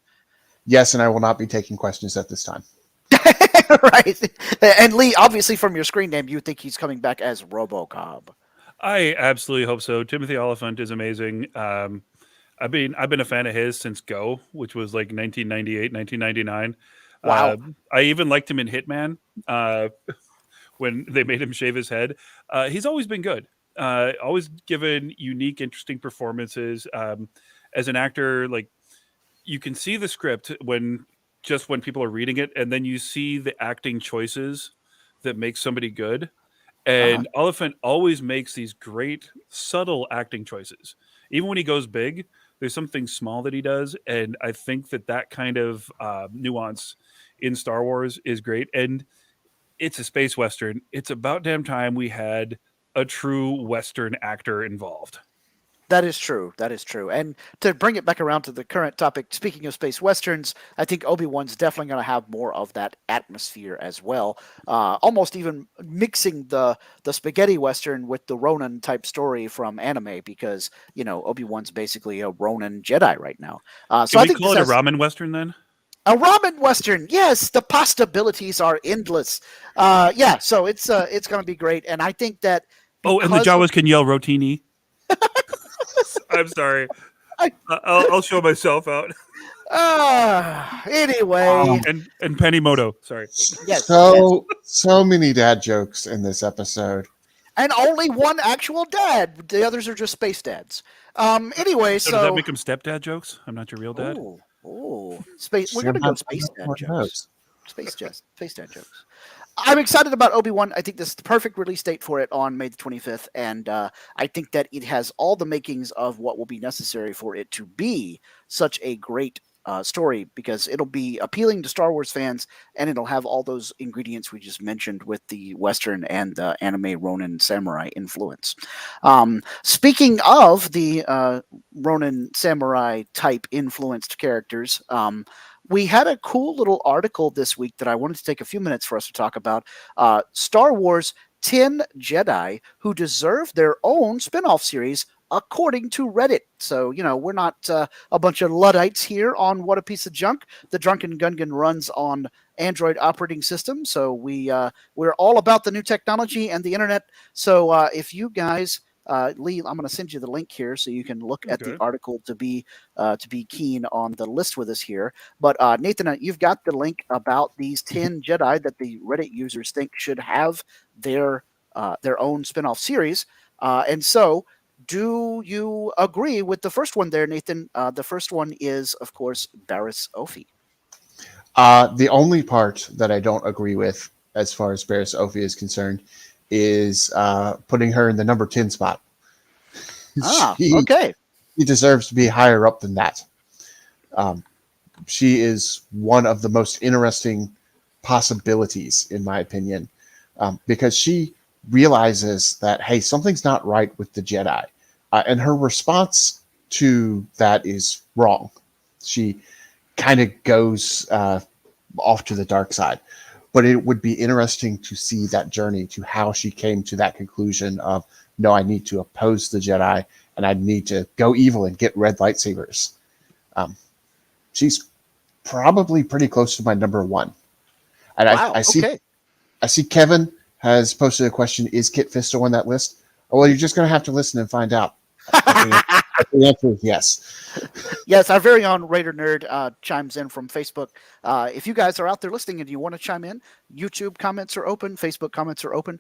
Yes, and I will not be taking questions at this time. Right. And Lee, obviously from your screen name, you think he's coming back as RoboCobb. I absolutely hope so. Timothy Oliphant is amazing. I've been a fan of his since Go, which was like 1998, 1999. Wow. I even liked him in Hitman when they made him shave his head. He's always been good. Always given unique, interesting performances. As an actor, like you can see the script when people are reading it, and then you see the acting choices that make somebody good. Uh-huh. And Oliphant always makes these great, subtle acting choices. Even when he goes big, there's something small that he does. And I think that kind of nuance in Star Wars is great. And it's a space Western. It's about damn time we had a true Western actor involved. That is true. That is true. And to bring it back around to the current topic, speaking of space westerns, I think Obi-Wan's definitely going to have more of that atmosphere as well. Almost even mixing the spaghetti western with the Ronin type story from anime, because Obi-Wan's basically a Ronin Jedi right now. So Can I we think call this it a has ramen Western then? a ramen western. Yes, the possibilities are endless. Yeah, so it's going to be great, and I think that Oh, and the because of Jawas can yell Rotini. I'm sorry. I, I'll show myself out. anyway, And Pennymoto. Sorry. yes. So many dad jokes in this episode. And only one actual dad. The others are just space dads. Anyway, So does that make them stepdad jokes? I'm not your real dad. Space. We're gonna go space dad What jokes. knows? Space dad jokes. I'm excited about Obi-Wan. I think this is the perfect release date for it on May the 25th, and I think that it has all the makings of what will be necessary for it to be such a great story, because it'll be appealing to Star Wars fans, and it'll have all those ingredients we just mentioned with the Western and the anime Ronin samurai influence. Speaking of the Ronin samurai type influenced characters, we had a cool little article this week that I wanted to take a few minutes for us to talk about. Star Wars 10 Jedi who deserve their own spin-off series according to Reddit. So, we're not a bunch of Luddites here on What a Piece of Junk. The Drunken Gungan runs on Android operating system, so we're all about the new technology and the internet. So if you guys... Lee, I'm going to send you the link here so you can look at the article to be keen on the list with us here. But Nathan, you've got the link about these 10 Jedi that the Reddit users think should have their own spinoff series. And so, do you agree with the first one there, Nathan? The first one is, of course, Barriss Offee. The only part that I don't agree with, as far as Barriss Offee is concerned, is putting her in the number 10 spot. Okay. She deserves to be higher up than that. She is one of the most interesting possibilities, in my opinion, because she realizes that, hey, something's not right with the Jedi. And her response to that is wrong. She kind of goes off to the dark side. But it would be interesting to see that journey to how she came to that conclusion of, no, I need to oppose the Jedi and I need to go evil and get red lightsabers. She's probably pretty close to my number one. And wow, I see Kevin has posted a question, is Kit Fisto on that list? Oh, well, you're just going to have to listen and find out. The answer is yes. Yes, our very own Raider Nerd chimes in from Facebook. If you guys are out there listening and you want to chime in, YouTube comments are open, Facebook comments are open.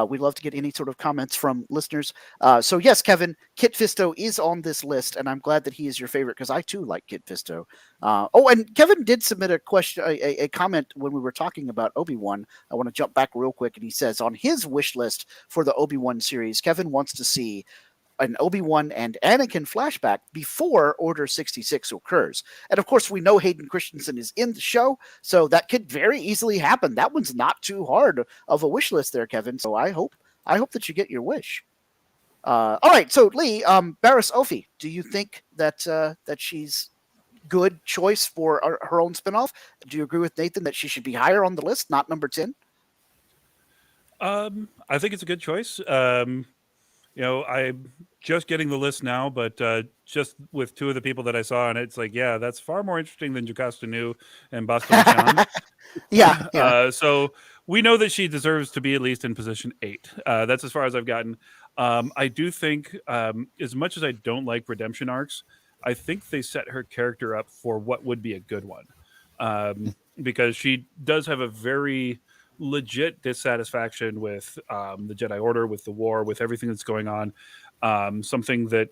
We'd love to get any sort of comments from listeners. So yes, Kevin, Kit Fisto is on this list, and I'm glad that he is your favorite because I too like Kit Fisto. And Kevin did submit a question, a comment when we were talking about Obi-Wan. I want to jump back real quick, and he says on his wish list for the Obi-Wan series, Kevin wants to see an Obi-Wan and Anakin flashback before Order 66 occurs. And of course, we know Hayden Christensen is in the show, so that could very easily happen. That one's not too hard of a wish list there, Kevin. So I hope that you get your wish. All right, so Lee, Barriss Offee, do you think that she's good choice for her own spinoff? Do you agree with Nathan that she should be higher on the list, not number 10? I think it's a good choice. just getting the list now, but just with two of the people that I saw, and it's like, yeah, that's far more interesting than Jocasta Nu and Bosco Chan. Yeah. So we know that she deserves to be at least in position 8. That's as far as I've gotten. I do think, as much as I don't like redemption arcs, I think they set her character up for what would be a good one, because she does have a very legit dissatisfaction with the Jedi Order, with the war, with everything that's going on. Something that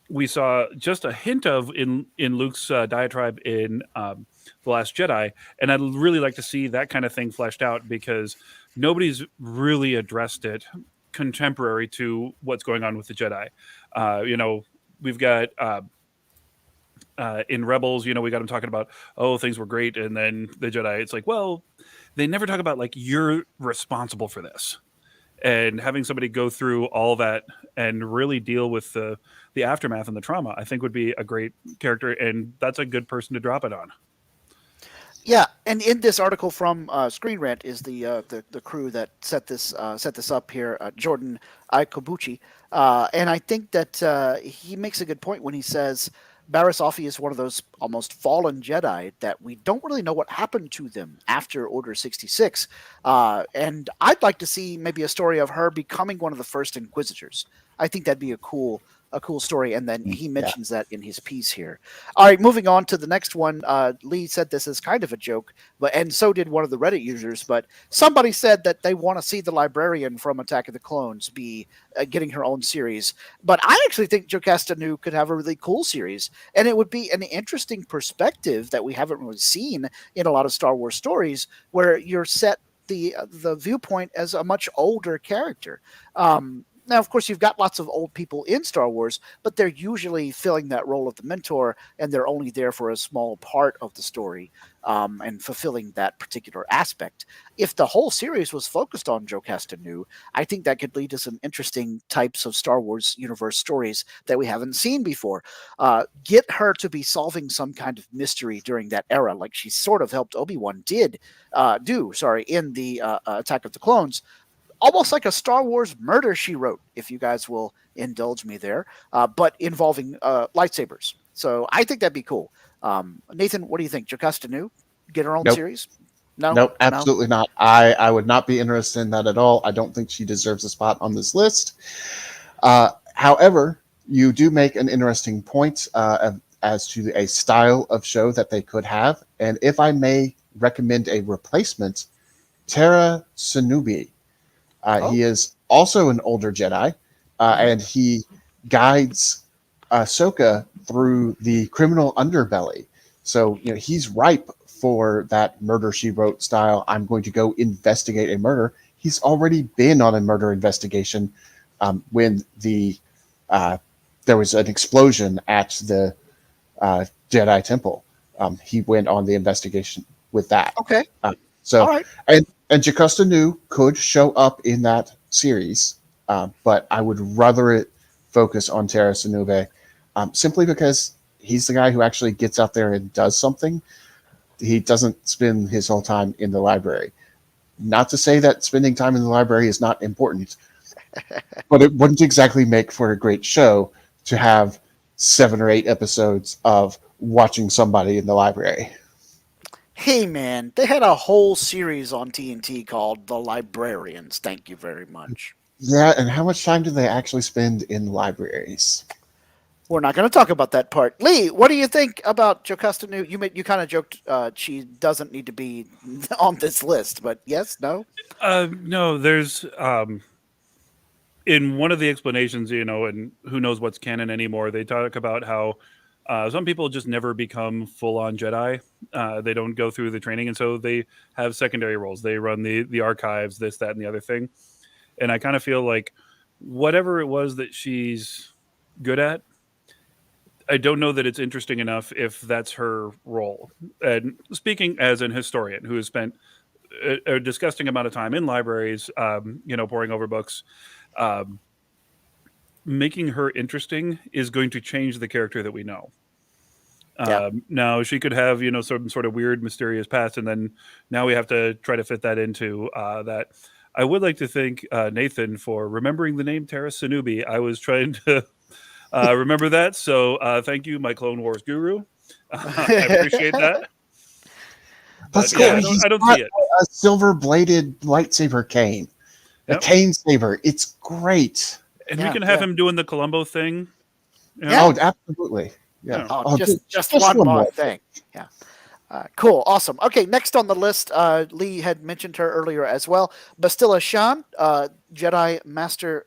we saw just a hint of in Luke's diatribe in The Last Jedi, and I'd really like to see that kind of thing fleshed out, because nobody's really addressed it contemporary to what's going on with the Jedi. We've got in Rebels, we got them talking about, oh, things were great, and then the Jedi, it's like, well, they never talk about, like, you're responsible for this. And having somebody go through all that and really deal with the aftermath and the trauma, I think would be a great character, and that's a good person to drop it on. Yeah, and in this article from Screen Rant is the crew that set this up here, Jordan Ikobuchi, and I think that he makes a good point when he says Barriss Offee is one of those almost fallen Jedi that we don't really know what happened to them after Order 66, and I'd like to see maybe a story of her becoming one of the first Inquisitors. I think that'd be a cool story, and then he mentions that in his piece here. All right, moving on to the next one. Lee said this is kind of a joke, and so did one of the Reddit users, but somebody said that they want to see the librarian from Attack of the Clones be getting her own series. But I actually think Jocasta Nu could have a really cool series, and it would be an interesting perspective that we haven't really seen in a lot of Star Wars stories, where you're set the viewpoint as a much older character. Now, of course, you've got lots of old people in Star Wars, but they're usually filling that role of the mentor, and they're only there for a small part of the story, and fulfilling that particular aspect. If the whole series was focused on Jocasta Nu, I think that could lead to some interesting types of Star Wars universe stories that we haven't seen before. Get her to be solving some kind of mystery during that era, like she sort of helped Obi-Wan do in the Attack of the Clones. Almost like a Star Wars Murder, She Wrote, if you guys will indulge me there, but involving lightsabers. So I think that'd be cool. Nathan, what do you think? Jocasta Nu get her own series? Nope, absolutely not. I would not be interested in that at all. I don't think she deserves a spot on this list. However, you do make an interesting point as to a style of show that they could have. And if I may recommend a replacement, Tara Sanubi. He is also an older Jedi, and he guides Ahsoka through the criminal underbelly. So, he's ripe for that Murder, She Wrote style. I'm going to go investigate a murder. He's already been on a murder investigation when there was an explosion at the Jedi Temple. He went on the investigation with that. Okay. So, all right. And Jocasta Nu could show up in that series, but I would rather it focus on Tara Sinube, simply because he's the guy who actually gets out there and does something. He doesn't spend his whole time in the library. Not to say that spending time in the library is not important, but it wouldn't exactly make for a great show to have 7 or 8 episodes of watching somebody in the library. Hey, man, they had a whole series on TNT called The Librarians. Thank you very much. Yeah, and how much time do they actually spend in libraries? We're not going to talk about that part. Lee, what do you think about Jocasta Nu? You kind of joked she doesn't need to be on this list, but yes, no? No, there's... in one of the explanations, and who knows what's canon anymore, they talk about how some people just never become full-on Jedi. They don't go through the training, and so they have secondary roles. They run the archives, this, that, and the other thing. And I kind of feel like whatever it was that she's good at, I don't know that it's interesting enough if that's her role. And speaking as an historian who has spent a disgusting amount of time in libraries, poring over books, making her interesting is going to change the character that we know. Now she could have, some sort of weird, mysterious past, and then now we have to try to fit that into that. I would like to thank Nathan for remembering the name Tara Sanubi. I was trying to Remember that. So thank you, my Clone Wars guru. I appreciate that. That's But cool. yeah, He's I don't got see it. a silver-bladed lightsaber cane, a Yep. cane saber. It's great. And Yeah, we can have yeah. him doing the Columbo thing. You know? Yeah. Oh, absolutely. Yeah. Yeah. Oh, just one more thing. Yeah. Cool. Awesome. Okay. Next on the list, Lee had mentioned her earlier as well. Bastilla Shan, Jedi Master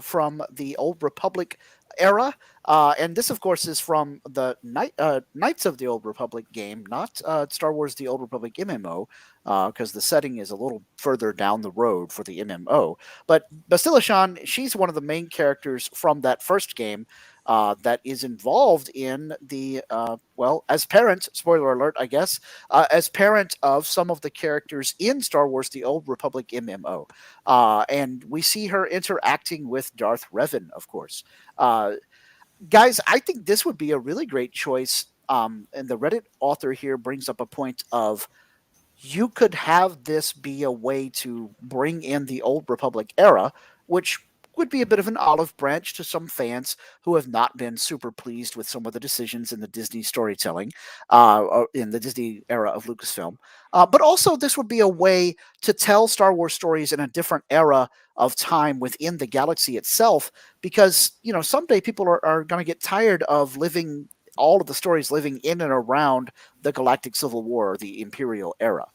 from the Old Republic era. And this, of course, is from the Knights of the Old Republic game, not Star Wars The Old Republic MMO, because the setting is a little further down the road for the MMO. But Bastilla Shan, she's one of the main characters from that first game. That is involved in the as parent, spoiler alert, I guess, as parent of some of the characters in Star Wars The Old Republic MMO. And we see her interacting with Darth Revan, of course. Guys, I think this would be a really great choice. And the Reddit author here brings up a point of you could have this be a way to bring in the Old Republic era, which would be a bit of an olive branch to some fans who have not been super pleased with some of the decisions in the Disney storytelling, or in the Disney era of Lucasfilm. But also, this would be a way to tell Star Wars stories in a different era of time within the galaxy itself, because someday people are going to get tired of living all of the stories living in and around the Galactic Civil War, or the Imperial era.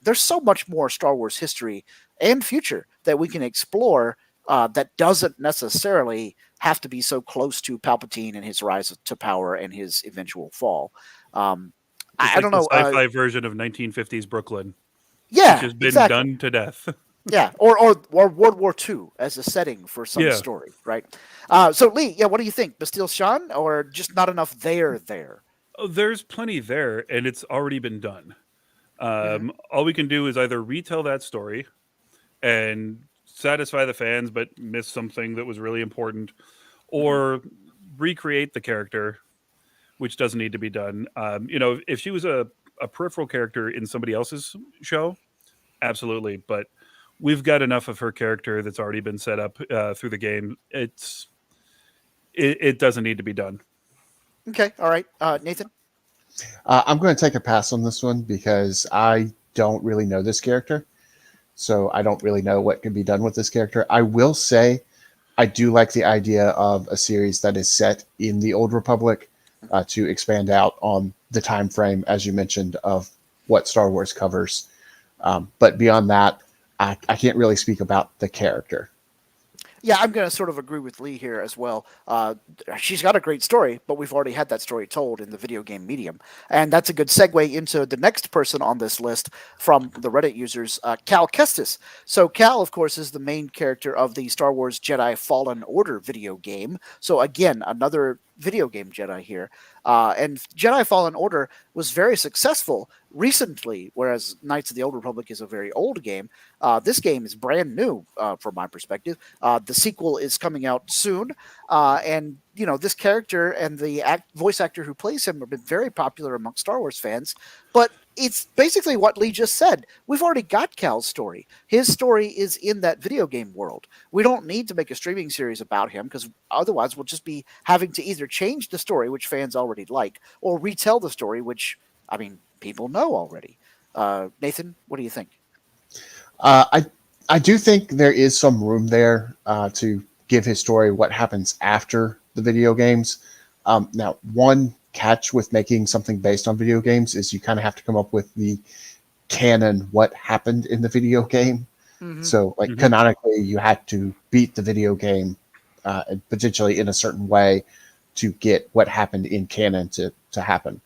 There's so much more Star Wars history and future that we can explore that doesn't necessarily have to be so close to Palpatine and his rise to power and his eventual fall. I don't know. The sci-fi version of 1950s Brooklyn, Yeah, which has been exactly. done to death. Yeah, or World War II as a setting for some story, right? So Lee, what do you think? Bastille Shan, or just not enough there? Oh, there's plenty there, and it's already been done. All we can do is either retell that story and satisfy the fans, but miss something that was really important, or recreate the character, which doesn't need to be done. If she was a peripheral character in somebody else's show, absolutely. But we've got enough of her character that's already been set up through the game. It doesn't need to be done. Okay, all right, Nathan. I'm going to take a pass on this one because I don't really know this character. So I don't really know what can be done with this character. I will say I do like the idea of a series that is set in the Old Republic to expand out on the time frame, as you mentioned, of what Star Wars covers. But beyond that, I can't really speak about the character. Yeah, I'm going to sort of agree with Lee here as well. She's got a great story, but we've already had that story told in the video game medium. And that's a good segue into the next person on this list from the Reddit users, Cal Kestis. So Cal, of course, is the main character of the Star Wars Jedi Fallen Order video game. So again, another video game Jedi here. And Jedi Fallen Order was very successful recently, whereas Knights of the Old Republic is a very old game. This game is brand new from my perspective. The sequel is coming out soon, and this character and the voice actor who plays him have been very popular among Star Wars fans. But it's basically what Lee just said. We've already got Cal's story. His story is in that video game world. We don't need to make a streaming series about him, because otherwise we'll just be having to either change the story, which fans already like, or retell the story, which, people know already. Nathan, what do you think? I do think there is some room there to give his story what happens after the video games. Now, one catch with making something based on video games is you kind of have to come up with the canon, what happened in the video game. So, canonically, you had to beat the video game potentially in a certain way to get what happened in canon to happen.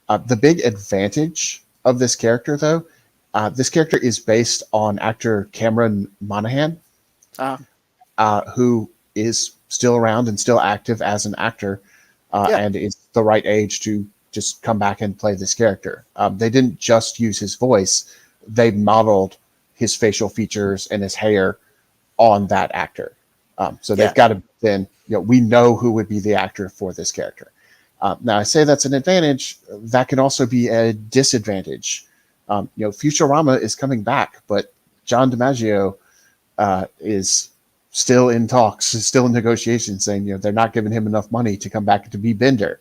The big advantage of this character, though, this character is based on actor Cameron Monaghan, who is still around and still active as an actor, and is the right age to just come back and play this character. They didn't just use his voice; they modeled his facial features and his hair on that actor. So they've got to then, we know who would be the actor for this character. Now, I say that's an advantage. That can also be a disadvantage. Futurama is coming back, but John DiMaggio is still in talks, still in negotiations, saying they're not giving him enough money to come back to be Bender.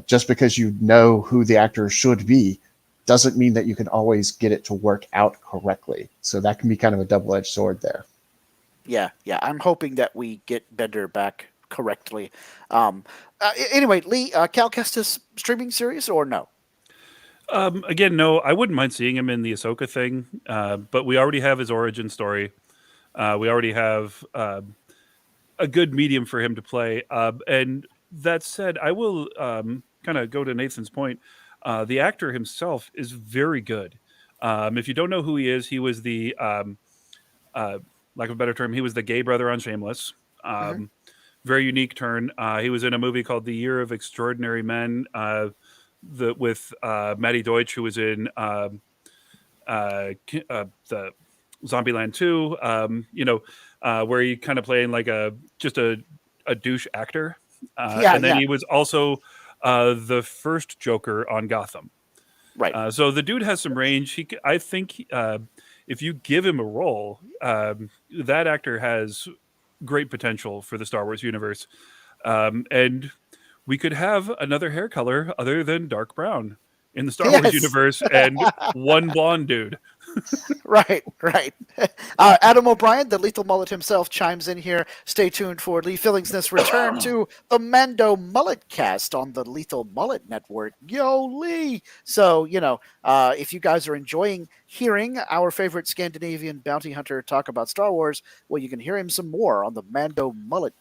Just because you know who the actor should be doesn't mean that you can always get it to work out correctly. So that can be kind of a double-edged sword there. Yeah. I'm hoping that we get Bender back correctly. Anyway, Lee, Cal Kestis streaming series or no? Again, no, I wouldn't mind seeing him in the Ahsoka thing, but we already have his origin story. We already have a good medium for him to play. And that said, I will kind of go to Nathan's point. The actor himself is very good. If you don't know who he is, he was the, lack of a better term, he was the gay brother on Shameless. Very unique turn. He was in a movie called The Year of Extraordinary Men with Matty Deutsch, who was in the Zombieland 2, where he kind of playing like just a douche actor. And then he was also the first Joker on Gotham. Right. So the dude has some range. I think if you give him a role, that actor has great potential for the Star Wars universe. And we could have another hair color other than dark brown in the Star Wars universe and one blonde dude. Right. Adam O'Brien, the Lethal Mullet himself, chimes in here. Stay tuned for Lee Fillingsness return to the Mando Mullet cast on the Lethal Mullet Network. Yo, Lee! So, if you guys are enjoying hearing our favorite Scandinavian bounty hunter talk about Star Wars, well, you can hear him some more on the Mando Mullet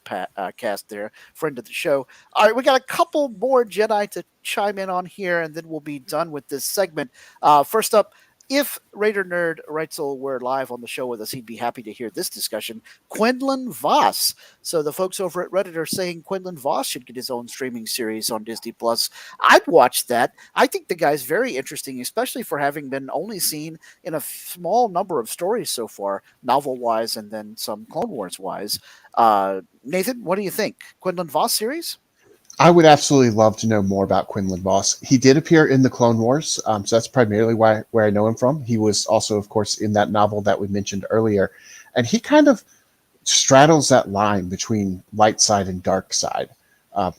cast there, friend of the show. All right, we got a couple more Jedi to chime in on here, and then we'll be done with this segment. First up, if Raider Nerd Reitzel were live on the show with us, he'd be happy to hear this discussion. Quinlan Voss. So the folks over at Reddit are saying Quinlan Voss should get his own streaming series on Disney Plus. I'd watch that. I think the guy's very interesting, especially for having been only seen in a small number of stories so far, novel-wise and then some Clone Wars-wise. Nathan, what do you think? Quinlan Voss series? I would absolutely love to know more about Quinlan Voss. He did appear in the Clone Wars, so that's primarily where I know him from. He was also, of course, in that novel that we mentioned earlier, and he kind of straddles that line between light side and dark side,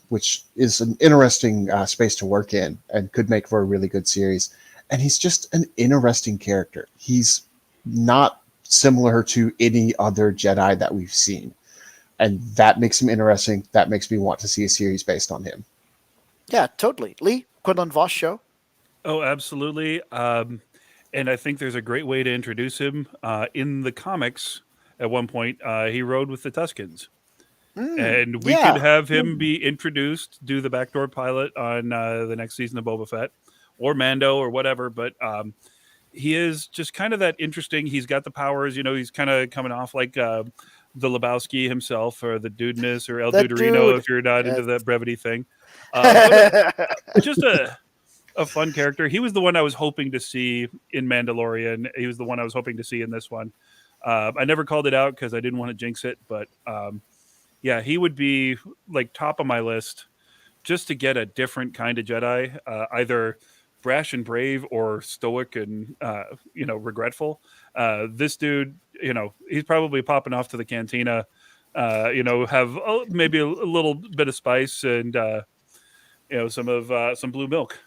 which is an interesting space to work in and could make for a really good series. And he's just an interesting character. He's not similar to any other Jedi that we've seen. And that makes him interesting. That makes me want to see a series based on him. Yeah, totally. Lee, Quinlan Voss show? Oh, absolutely. And I think there's a great way to introduce him. In the comics, at one point, he rode with the Tuskens. And we could have him be introduced, do the backdoor pilot on the next season of Boba Fett, or Mando, or whatever. But he is just kind of that interesting. He's got the powers. He's kind of coming off like the Lebowski himself, or the Dudeness, or El Duderino, if you're not into that brevity thing. Just a fun character. He was the one I was hoping to see in Mandalorian. He was the one I was hoping to see in this one. I never called it out because I didn't want to jinx it, but he would be like top of my list just to get a different kind of Jedi, either brash and brave or stoic and regretful. This dude, he's probably popping off to the cantina, have maybe a little bit of spice and some blue milk.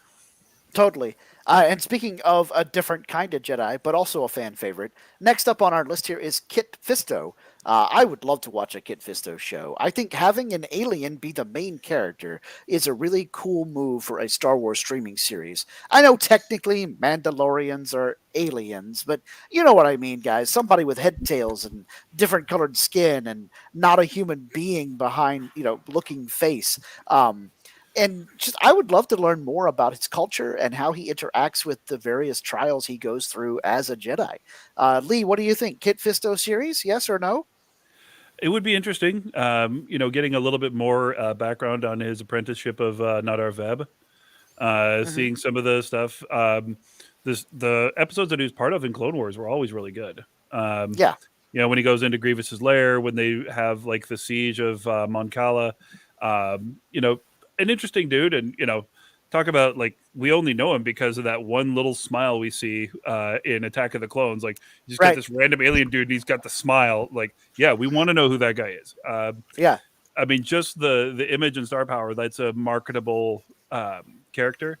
Totally. And speaking of a different kind of Jedi, but also a fan favorite, next up on our list here is Kit Fisto. I would love to watch a Kit Fisto show. I think having an alien be the main character is a really cool move for a Star Wars streaming series. I know technically Mandalorians are aliens, but you know what I mean, guys. Somebody with head and tails and different colored skin and not a human being behind, looking face. And just, I would love to learn more about his culture and how he interacts with the various trials he goes through as a Jedi. Lee, what do you think? Kit Fisto series, yes or no? It would be interesting, getting a little bit more background on his apprenticeship of Nadar Veb, seeing some of the stuff. The episodes that he was part of in Clone Wars were always really good. When he goes into Grievous's lair, when they have like the siege of Mon Cala, an interesting dude, and talk about like we only know him because of that one little smile we see in Attack of the Clones. Like you just got Right. this random alien dude and he's got the smile. Like, yeah, we want to know who that guy is. Yeah. I mean, just the image and star power, that's a marketable character.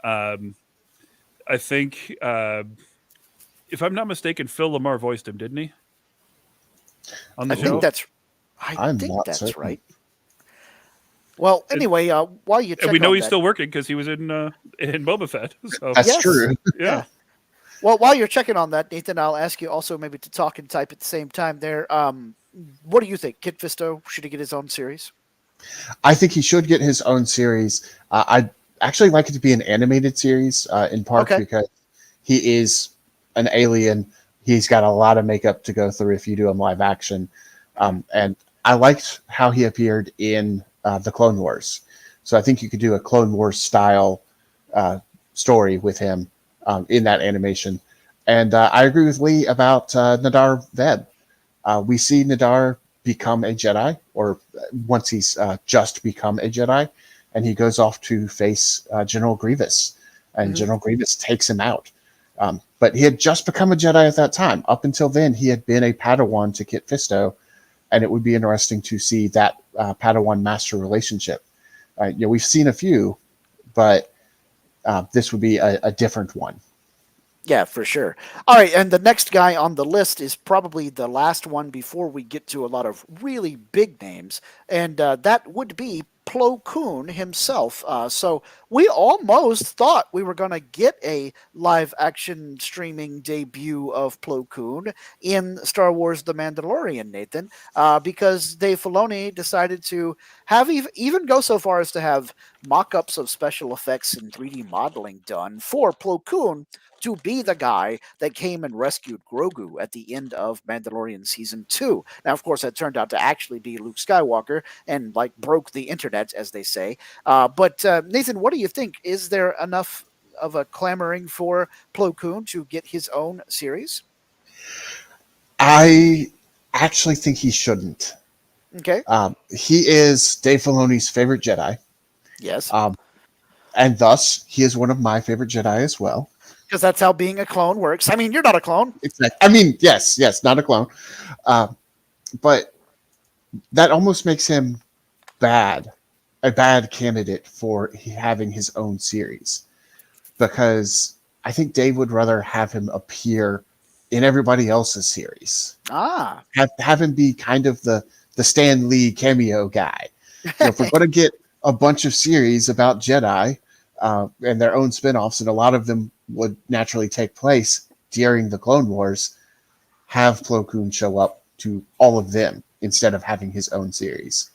I think if I'm not mistaken, Phil Lamar voiced him, didn't he? On the I show? think that's I'm not that's certain. right. Well, anyway, while you check And we know on he's that, still working because he was in Boba Fett. So That's Yes. true. yeah. well, while you're checking on that, Nathan, I'll ask you also maybe to talk and type at the same time there. What do you think? Kit Fisto, should he get his own series? I think he should get his own series. I'd actually like it to be an animated series, in part Okay. because he is an alien. He's got a lot of makeup to go through if you do him live action. And I liked how he appeared in the Clone Wars. So I think you could do a Clone Wars style story with him in that animation. And I agree with Lee about Nadar Veb. We see Nadar become a Jedi, or once he's just become a Jedi, and he goes off to face General Grievous, and General Grievous takes him out. But he had just become a Jedi at that time. Up until then, he had been a Padawan to Kit Fisto, and it would be interesting to see that Padawan master relationship. We've seen a few, but this would be a different one. Yeah, for sure. All right, and the next guy on the list is probably the last one before we get to a lot of really big names, and that would be Plo Koon himself. So we almost thought we were going to get a live-action streaming debut of Plo Koon in Star Wars The Mandalorian, Nathan, because Dave Filoni decided to have even go so far as to have mock-ups of special effects and 3D modeling done for Plo Koon to be the guy that came and rescued Grogu at the end of Mandalorian Season 2. Now, of course, that turned out to actually be Luke Skywalker and, like, broke the internet, as they say. But Nathan, what do you think? Is there enough of a clamoring for Plo Koon to get his own series? I actually think he shouldn't. Okay. He is Dave Filoni's favorite Jedi, Yes. and thus he is one of my favorite Jedi as well. Because that's how being a clone works. I mean, you're not a clone. Exactly. I mean, yes, not a clone, but that almost makes him a bad candidate for having his own series, because I think Dave would rather have him appear in everybody else's series. Have him be kind of the Stan Lee cameo guy. If we're going to get a bunch of series about Jedi and their own spinoffs, and a lot of them would naturally take place during the Clone Wars, have Plo Koon show up to all of them instead of having his own series.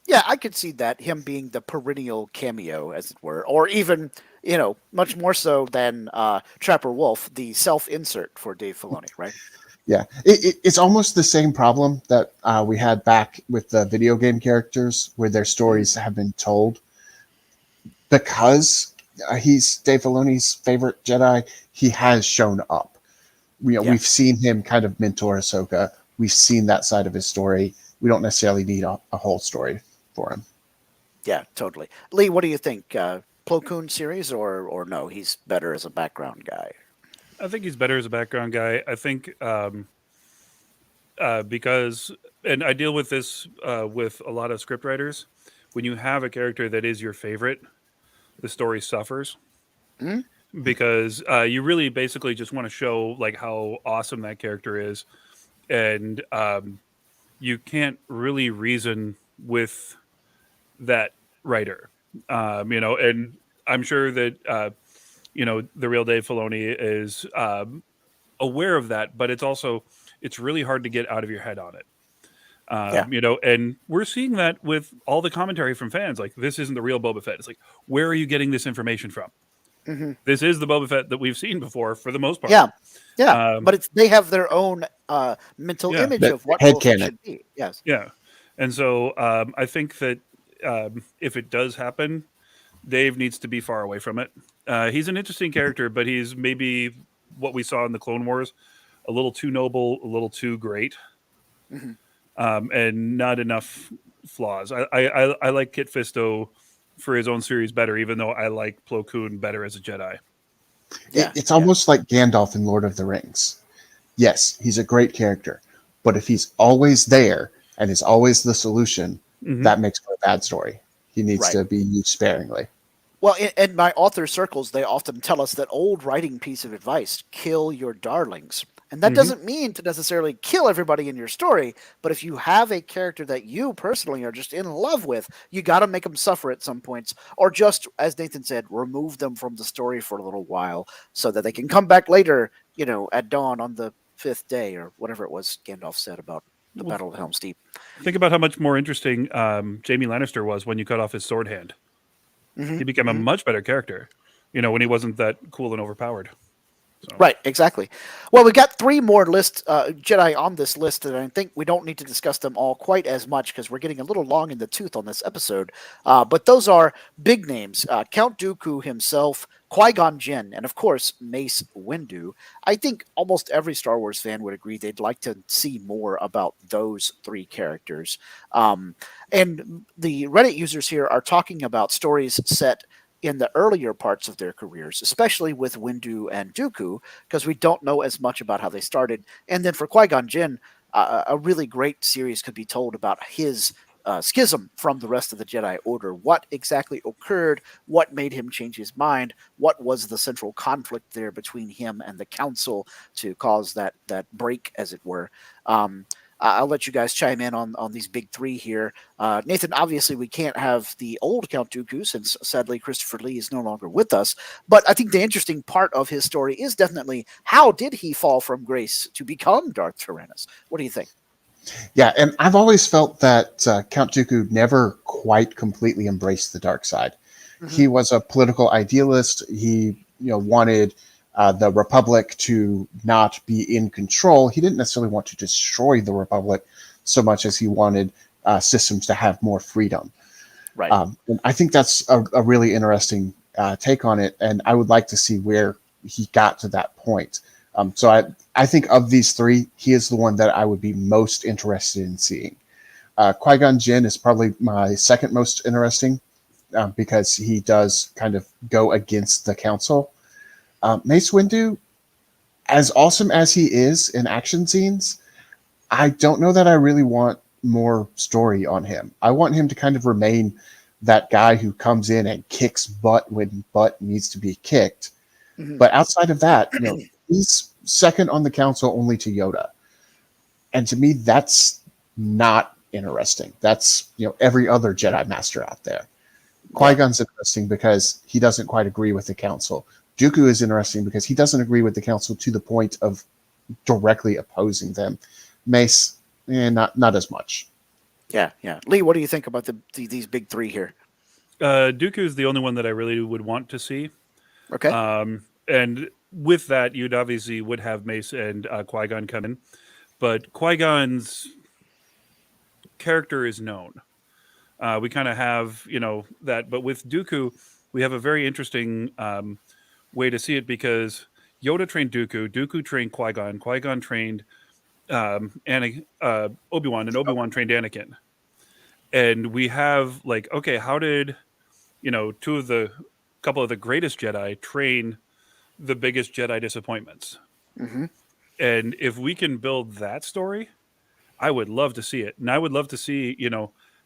Yeah, I could see that, him being the perennial cameo, as it were, or even, much more so than Trapper Wolf, the self-insert for Dave Filoni, right? Yeah, it's almost the same problem that we had back with the video game characters, where their stories have been told. Because he's Dave Filoni's favorite Jedi, he has shown up. We've seen him kind of mentor Ahsoka. We've seen that side of his story. We don't necessarily need a whole story for him. Yeah, totally. Lee, what do you think? Plo Koon series or no? He's better as a background guy. I think he's better as a background guy. I think because, and I deal with this with a lot of scriptwriters, when you have a character that is your favorite, the story suffers. Because you really basically just want to show like how awesome that character is, and you can't really reason with that writer, and I'm sure that the real Dave Filoni is aware of that, but it's really hard to get out of your head on it. And we're seeing that with all the commentary from fans. Like, this isn't the real Boba Fett. It's like, where are you getting this information from? This is the Boba Fett that we've seen before, for the most part. Yeah, but they have their own mental image of what Boba Fett should be. Yes. Yeah, and so I think that if it does happen, Dave needs to be far away from it. He's an interesting character, but he's maybe what we saw in the Clone Wars, a little too noble, a little too great. And not enough flaws. I like Kit Fisto for his own series better, even though I like Plo Koon better as a Jedi. It's almost like Gandalf in Lord of the Rings. Yes, he's a great character, but if he's always there and is always the solution, that makes for a bad story. He needs to be used sparingly. Well, in my author circles, they often tell us that old writing piece of advice: kill your darlings. And that doesn't mean to necessarily kill everybody in your story, but if you have a character that you personally are just in love with, you got to make them suffer at some points, or just, as Nathan said, remove them from the story for a little while so that they can come back later, at dawn on the 5th day, or whatever it was Gandalf said about the Battle of Helm's Deep. Think about how much more interesting Jaime Lannister was when you cut off his sword hand. He became a much better character, when he wasn't that cool and overpowered. So. Right, exactly. Well, we got 3 more Jedi on this list, and I think we don't need to discuss them all quite as much because we're getting a little long in the tooth on this episode. But those are big names: Count Dooku himself, Qui-Gon Jinn, and of course Mace Windu. I think almost every Star Wars fan would agree they'd like to see more about those 3 characters. And the Reddit users here are talking about stories set in the earlier parts of their careers, especially with Windu and Dooku, because we don't know as much about how they started. And then for Qui-Gon Jinn, a really great series could be told about his schism from the rest of the Jedi Order. What exactly occurred? What made him change his mind? What was the central conflict there between him and the Council to cause that break, as it were? I'll let you guys chime in on these big 3 here. Nathan, obviously we can't have the old Count Dooku since sadly Christopher Lee is no longer with us. But I think the interesting part of his story is definitely how did he fall from grace to become Darth Tyrannus? What do you think? Yeah, and I've always felt that Count Dooku never quite completely embraced the dark side. He was a political idealist. He wanted the Republic to not be in control. He didn't necessarily want to destroy the Republic so much as he wanted systems to have more freedom. Right. And I think that's a really interesting take on it, and I would like to see where he got to that point. So I think of these 3, he is the one that I would be most interested in seeing. Qui-Gon Jinn is probably my second most interesting because he does kind of go against the Council. Mace Windu, as awesome as he is in action scenes, I don't know that I really want more story on him. I want him to kind of remain that guy who comes in and kicks butt when butt needs to be kicked. But outside of that, he's second on the Council only to Yoda. And to me, that's not interesting. That's, every other Jedi Master out there. Qui-Gon's interesting because he doesn't quite agree with the Council. Dooku is interesting because he doesn't agree with the Council to the point of directly opposing them. Mace, not as much. Yeah. Lee, what do you think about these big 3 here? Dooku is the only one that I really would want to see. Okay. And with that, you'd obviously would have Mace and Qui-Gon come in. But Qui-Gon's character is known. We kind of have, that. But with Dooku, we have a very interesting way to see it because Yoda trained Dooku, Dooku trained Qui-Gon, Qui-Gon trained Obi-Wan, and Obi-Wan trained Anakin. And we have how did couple of the greatest Jedi train the biggest Jedi disappointments? And if we can build that story, I would love to see it. And I would love to see,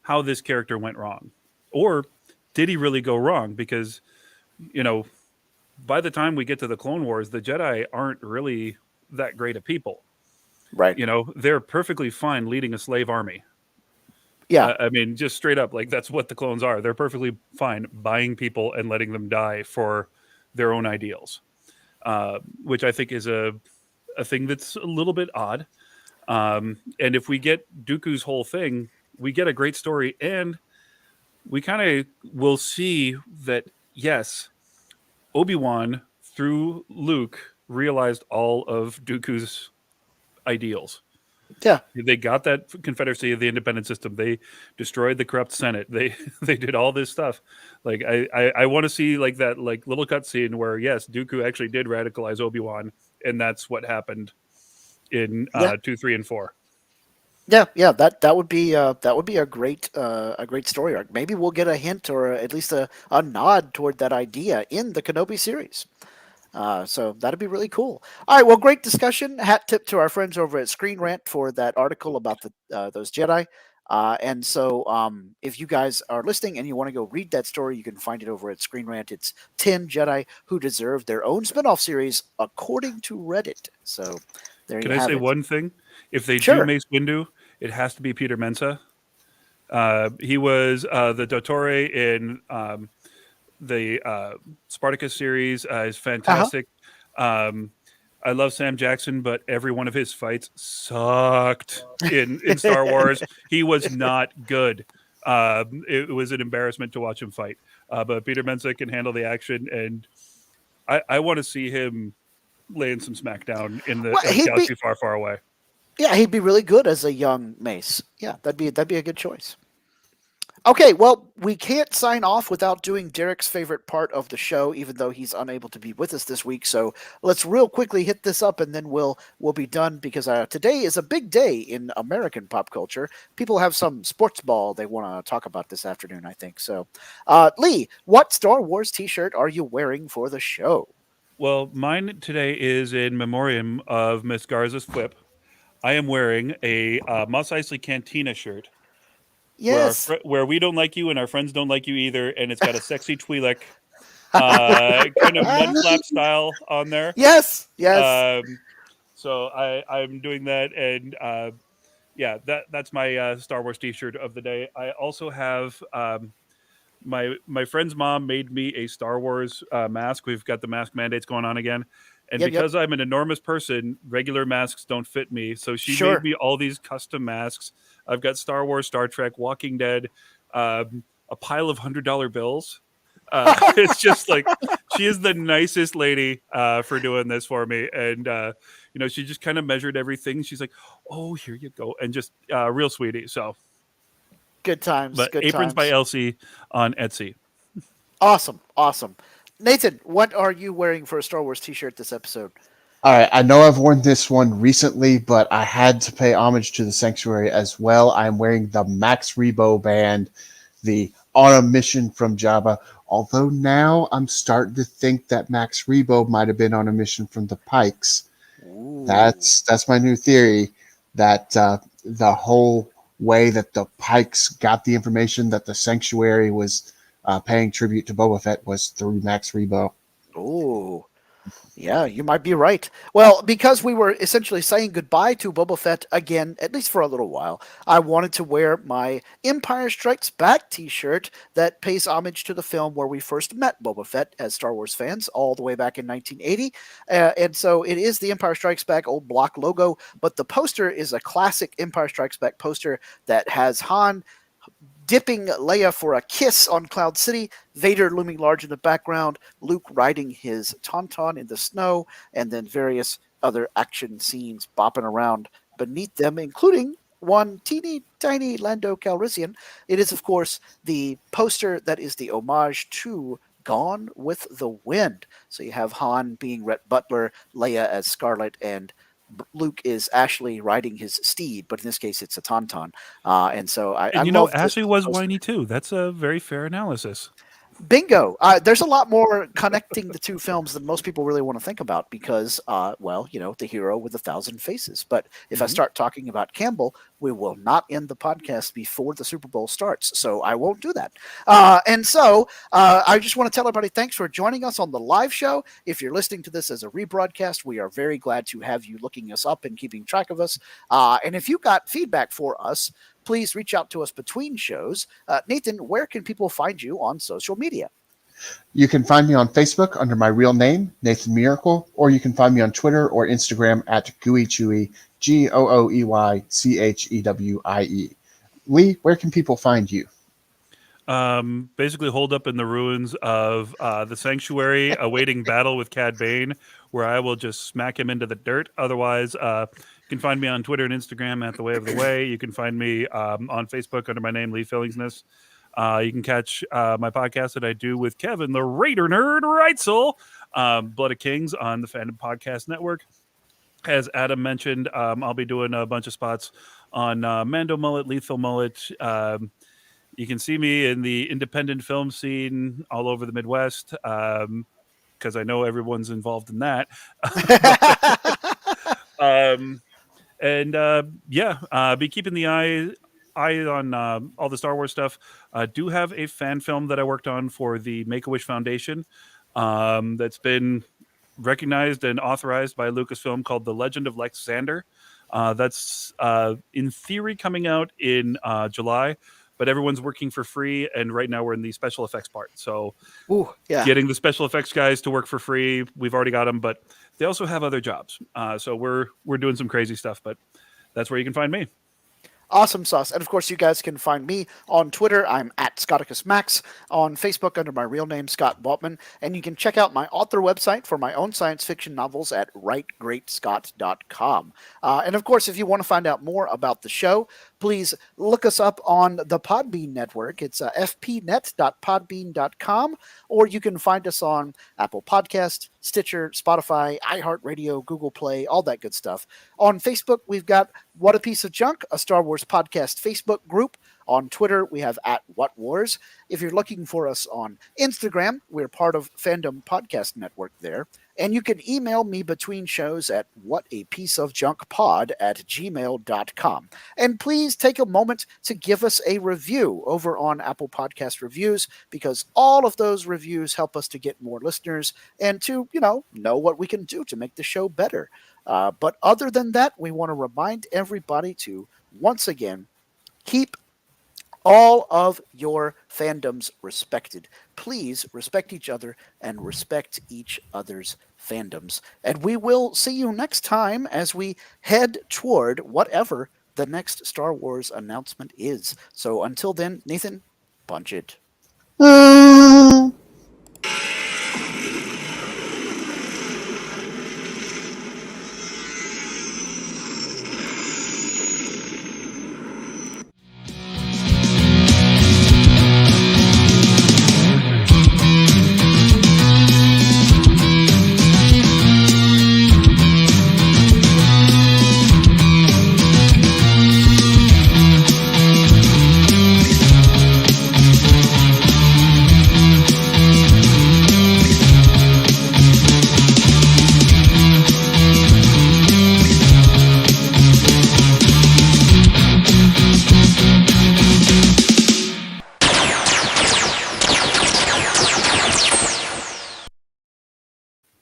how this character went wrong. Or did he really go wrong? Because, by the time we get to the Clone Wars, the Jedi aren't really that great of people. Right. They're perfectly fine leading a slave army. Yeah. I mean, just straight up, that's what the clones are. They're perfectly fine buying people and letting them die for their own ideals, which I think is a thing that's a little bit odd. And if we get Dooku's whole thing, we get a great story, and we kind of will see that, yes, Obi-Wan, through Luke, realized all of Dooku's ideals. Yeah. They got that Confederacy of the Independent System. They destroyed the corrupt Senate. They did all this stuff. I want to see that little cutscene where, yes, Dooku actually did radicalize Obi-Wan, and that's what happened in 2, 3, and 4. Yeah, that would be a great story arc. Maybe we'll get a hint or at least a nod toward that idea in the Kenobi series. So that'd be really cool. All right, well, great discussion. Hat tip to our friends over at Screen Rant for that article about those Jedi. And so, if you guys are listening and you want to go read that story, you can find it over at Screen Rant. It's 10 Jedi who deserve their own spinoff series, according to Reddit. So there Can you I have say it. one thing? If they do Sure. Mace Windu, it has to be Peter Mensa. He was the Dottore in the Spartacus series. Is Uh-huh. fantastic. I love Sam Jackson, but every one of his fights sucked in Star Wars. He was not good. It was an embarrassment to watch him fight. But Peter Mensa can handle the action, and I want to see him laying some smackdown in the Well, he'd be galaxy far, far away. yeah, he'd be really good as a young Mace. Yeah, that'd be a good choice. Okay, well, we can't sign off without doing Derek's favorite part of the show, even though he's unable to be with us this week. So let's real quickly hit this up, and then we'll be done because today is a big day in American pop culture. People have some sports ball they want to talk about this afternoon, I think. So, Lee, what Star Wars T-shirt are you wearing for the show? Well, mine today is in memoriam of Miss Garza's flip. I am wearing a Mos Eisley Cantina shirt Yes. where we don't like you and our friends don't like you either, and it's got a sexy Twi'lek kind of mud flap style on there. Yes. Yes. So I'm doing that, and yeah, that's my Star Wars T-shirt of the day. I also have my friend's mom made me a Star Wars mask. We've got the mask mandates going on again. And Yep, because I'm an enormous person, regular masks don't fit me. So she Sure. made me all these custom masks. I've got Star Wars, Star Trek, Walking Dead, a pile of $100 bills. It's just like she is the nicest lady for doing this for me. And, she just kind of measured everything. She's like, oh, here you go. And just real sweetie. So, Good times. but Good Aprons times. by Elsie on Etsy. Awesome. Nathan, what are you wearing for a Star Wars T-shirt this episode? All right, I know I've worn this one recently, but I had to pay homage to the Sanctuary as well. I'm wearing the Max Rebo band, the On a Mission from Jabba. Although now I'm starting to think that Max Rebo might have been on a mission from the Pikes. Ooh. That's my new theory, that the whole way that the Pikes got the information that the Sanctuary was paying tribute to Boba Fett was through Max Rebo. Ooh. Yeah, you might be right. Well, because we were essentially saying goodbye to Boba Fett again, at least for a little while, I wanted to wear my Empire Strikes Back t-shirt that pays homage to the film where we first met Boba Fett as Star Wars fans all the way back in 1980. And so it is the Empire Strikes Back old block logo, but the poster is a classic Empire Strikes Back poster that has Han dipping Leia for a kiss on Cloud City, Vader looming large in the background, Luke riding his Tauntaun in the snow, and then various other action scenes bopping around beneath them, including one teeny tiny Lando Calrissian. It is, of course, the poster that is the homage to Gone with the Wind. So you have Han being Rhett Butler, Leia as Scarlet, and Luke is Ashley riding his steed, but in this case, it's a Tauntaun. And so I love this Ashley was poster. whiny too. That's a very fair analysis. Bingo. There's a lot more connecting the two films than most people really want to think about because, the hero with 1,000 faces. But if I start talking about Campbell, we will not end the podcast before the Super Bowl starts. So I won't do that. And so I just want to tell everybody thanks for joining us on the live show. If you're listening to this as a rebroadcast, we are very glad to have you looking us up and keeping track of us. And if you got feedback for us, please reach out to us between shows. Nathan, where can people find you on social media? You can find me on Facebook under my real name, Nathan Miracle, or you can find me on Twitter or Instagram at GooeyChewy, GOOEYCHEWIE. Lee, where can people find you? Basically holed up in the ruins of the Sanctuary, awaiting battle with Cad Bane, where I will just smack him into the dirt. Otherwise, you can find me on Twitter and Instagram at The Way of the Way. You can find me on Facebook under my name, Lee Fillingsness. You can catch my podcast that I do with Kevin, the Raider Nerd Reitzel, Blood of Kings on the Fandom Podcast Network. as Adam mentioned, I'll be doing a bunch of spots on Mando Mullet, Lethal Mullet. You can see me in the independent film scene all over the Midwest, because I know everyone's involved in that. um, and be keeping the eye on all the Star Wars stuff. Do have a fan film that I worked on for the Make-A-Wish Foundation, that's been recognized and authorized by Lucasfilm, called The Legend of Lex Xander. That's in theory coming out in July, but everyone's working for free, and right now we're in the special effects part. So Ooh, yeah. getting the special effects guys to work for free, we've already got them, but they also have other jobs. So we're doing some crazy stuff, but that's where you can find me. Awesome sauce. And of course, you guys can find me on Twitter. I'm at ScotticusMax. On Facebook under my real name, Scott Waltman. And you can check out my author website for my own science fiction novels at writegreatscott.com. And of course, if you want to find out more about the show, please look us up on the Podbean network. It's fpnet.podbean.com, or you can find us on Apple Podcast, Stitcher, Spotify, iHeartRadio, Google Play, all that good stuff. On Facebook, we've got What a Piece of Junk, a Star Wars podcast Facebook group. On Twitter, we have at What Wars. If you're looking for us on Instagram, we're part of Fandom Podcast Network there. And you can email me between shows at whatapieceofjunkpod@gmail.com. And please take a moment to give us a review over on Apple Podcast Reviews, because all of those reviews help us to get more listeners and to, know what we can do to make the show better. But other than that, we want to remind everybody to, once again, keep all of your fandoms respected. Please respect each other and respect each other's fandoms. And we will see you next time as we head toward whatever the next Star Wars announcement is. So until then, Nathan, punch it.